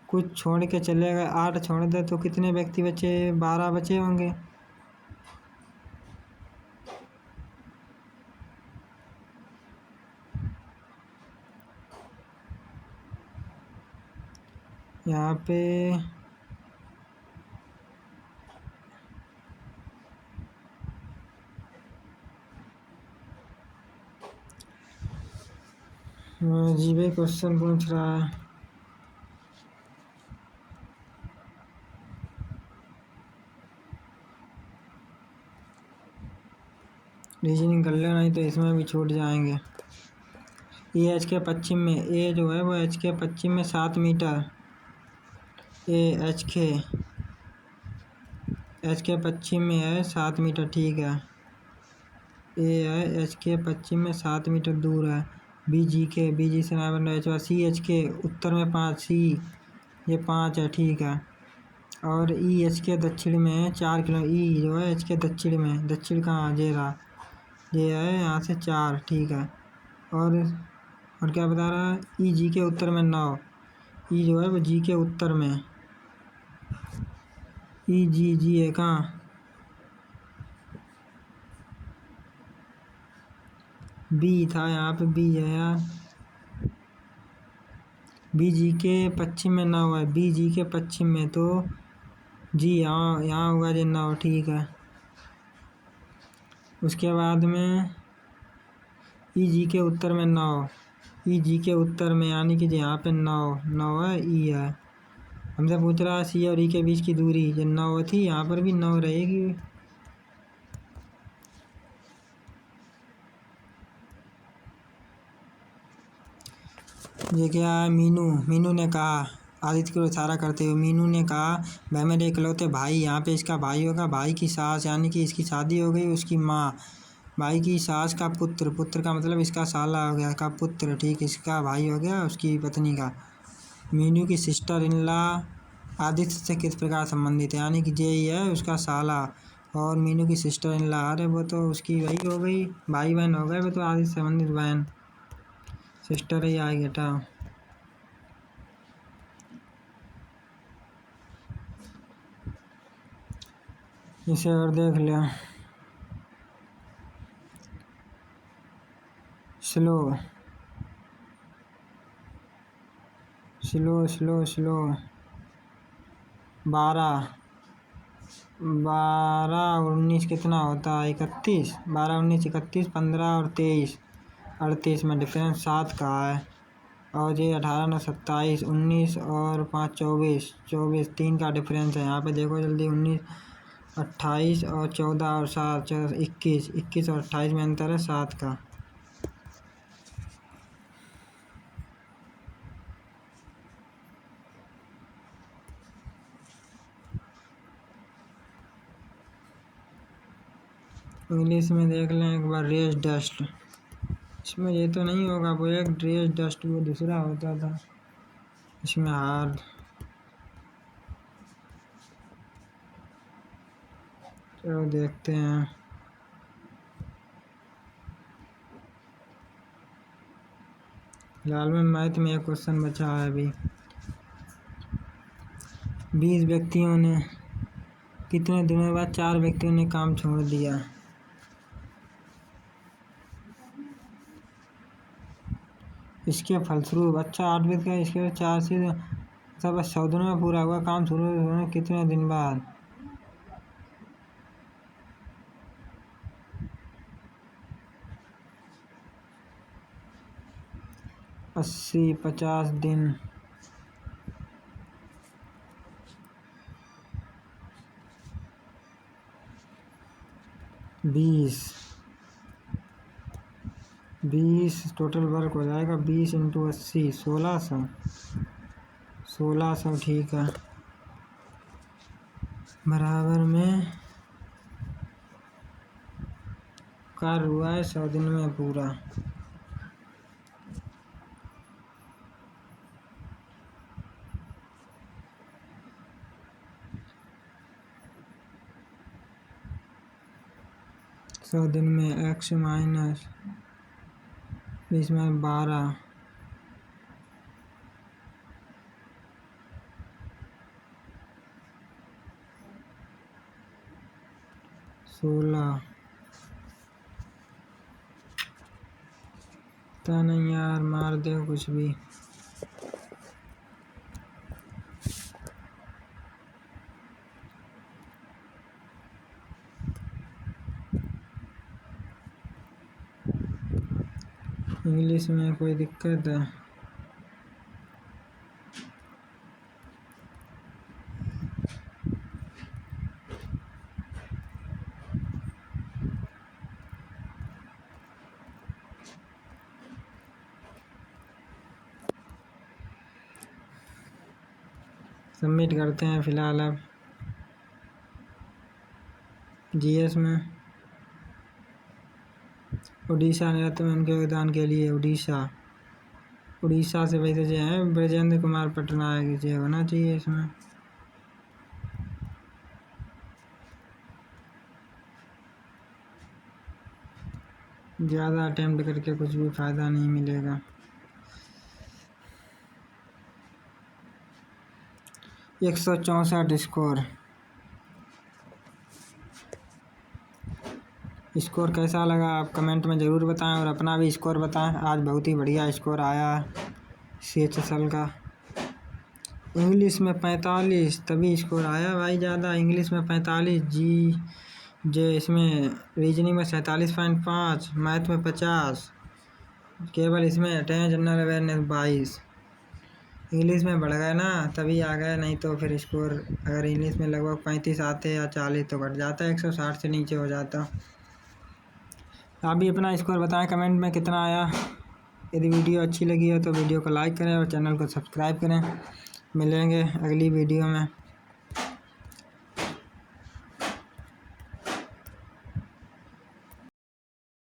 [SPEAKER 1] कुछ छोड़ के चले गए, 8 छोड़ दे तो कितने व्यक्ति बचे, 12 बचे होंगे। यहाँ पे जी भाई क्वेश्चन पूछ रहा है, रीजनिंग कर लेना, नहीं तो इसमें भी छूट जाएंगे। ये एच के पश्चिम में, ए जो है वो एच के पश्चिम में 7 मीटर, ए एच के पश्चिम में है 7 मीटर, ठीक है। ए है एच के पश्चिम में 7 मीटर दूर है। बी जी से ना बन रहा है। सी एच के उत्तर में 5, सी ये 5 है, ठीक है। और ई एच के दक्षिण में है 4 किलो, ई जो है एच के दक्षिण में, दक्षिण कहाँ, ये रहा, ये है यहाँ से 4, ठीक है। और क्या बता रहा है, ई जी के उत्तर में 9, ई जो है वो जी के उत्तर में, ई जी है कहाँ, बी था यहाँ पे, बी है यार, बी जी के पश्चिम में 9 है, बी जी के पश्चिम में तो जी यहाँ होगा जी 9, ठीक है। उसके बाद में ई जी के उत्तर में 9, ई जी के उत्तर में यानी कि यहाँ पे 9 है, ई है। हमसे पूछ रहा है सी और ई के बीच की दूरी, ये 9 थी, यहाँ पर भी 9 रहेगी। ये क्या है, मीनू ने कहा, आदित्य को इशारा करते हुए मीनू ने कहा, वह मेरे इकलौते भाई, यहाँ पे इसका भाई होगा, भाई की सास, यानी कि इसकी शादी हो गई, उसकी माँ, भाई की सास का पुत्र का मतलब इसका साला हो गया, का पुत्र, ठीक, इसका भाई हो गया उसकी पत्नी का। मीनू की सिस्टर इन लॉ आदित्य से किस प्रकार संबंधित है, यानी कि ये ही है उसका साला, और मीनू की सिस्टर इन लॉ है, वो तो उसकी वही हो गई, भाई बहन हो गए वो तो, आदि से संबंधित बहन, सिस्टर ही आई बेटा। इसे और देख लिया। स्लो स्लो स्लो स्लो 12 19 कितना होता है? 31। 12 19 31, 15 और 23 38 में डिफरेंस 7 का है। और ये 18 9 27 19 और 5 24 24 3 का डिफरेंस है। यहाँ पे देखो जल्दी, 19 28 और 14 और 7 21 21 और 28 में अंतर है 7 का। इंग्लिश में देख लें एक बार, रेस डस्ट। इसमें ये तो नहीं होगा, वो एक रेस डस्ट वो दूसरा होता था। इसमें हार्ड। चलो देखते हैं। फिलहाल में मैथ में एक क्वेश्चन बचा है अभी। 20 व्यक्तियों ने कितने दिनों बाद 4 व्यक्तियों ने काम छोड़ दिया? इसके फलस्वरूप, अच्छा 8 व्यक्ति का, इसके 4 से सब 100 दिनों में पूरा हुआ काम शुरू होने कितने दिन बाद? 80 50 दिन। 20 टोटल वर्क हो जाएगा। 20 इंटू 80 1600। 1600 ठीक है, बराबर में कार्य हुआ है 100 दिन में पूरा। सौ दिन में x माइनस 20 में 12 16। पता नहीं यार, मार दे कुछ भी। इंग्लिश में कोई दिक्कत है? सबमिट करते हैं फिलहाल। अब जीएस में उड़ीसा नृत्य में उनके योगदान के लिए उड़ीसा से वैसे जो है ब्रजेंद्र कुमार पटनायक जी होना चाहिए इसमें। ज़्यादा अटेम्प्ट करके कुछ भी फ़ायदा नहीं मिलेगा। 164 स्कोर कैसा लगा आप कमेंट में ज़रूर बताएं, और अपना भी स्कोर बताएं। आज बहुत ही बढ़िया स्कोर आया CHSL का। इंग्लिश में 45, तभी स्कोर आया भाई ज़्यादा। इंग्लिश में 45, इसमें रीजनिंग में 47.5, मैथ में 50, केवल इसमें जनरल अवेयरनेस 22। इंग्लिश में बढ़ गए ना, तभी आ गए, नहीं तो फिर स्कोर अगर इंग्लिश में लगभग 35 आते या 40 तो घट जाता, 160 से नीचे हो जाता। आप भी अपना स्कोर बताएं कमेंट में कितना आया। यदि वीडियो अच्छी लगी हो तो वीडियो को लाइक करें और चैनल को सब्सक्राइब करें। मिलेंगे अगली वीडियो में।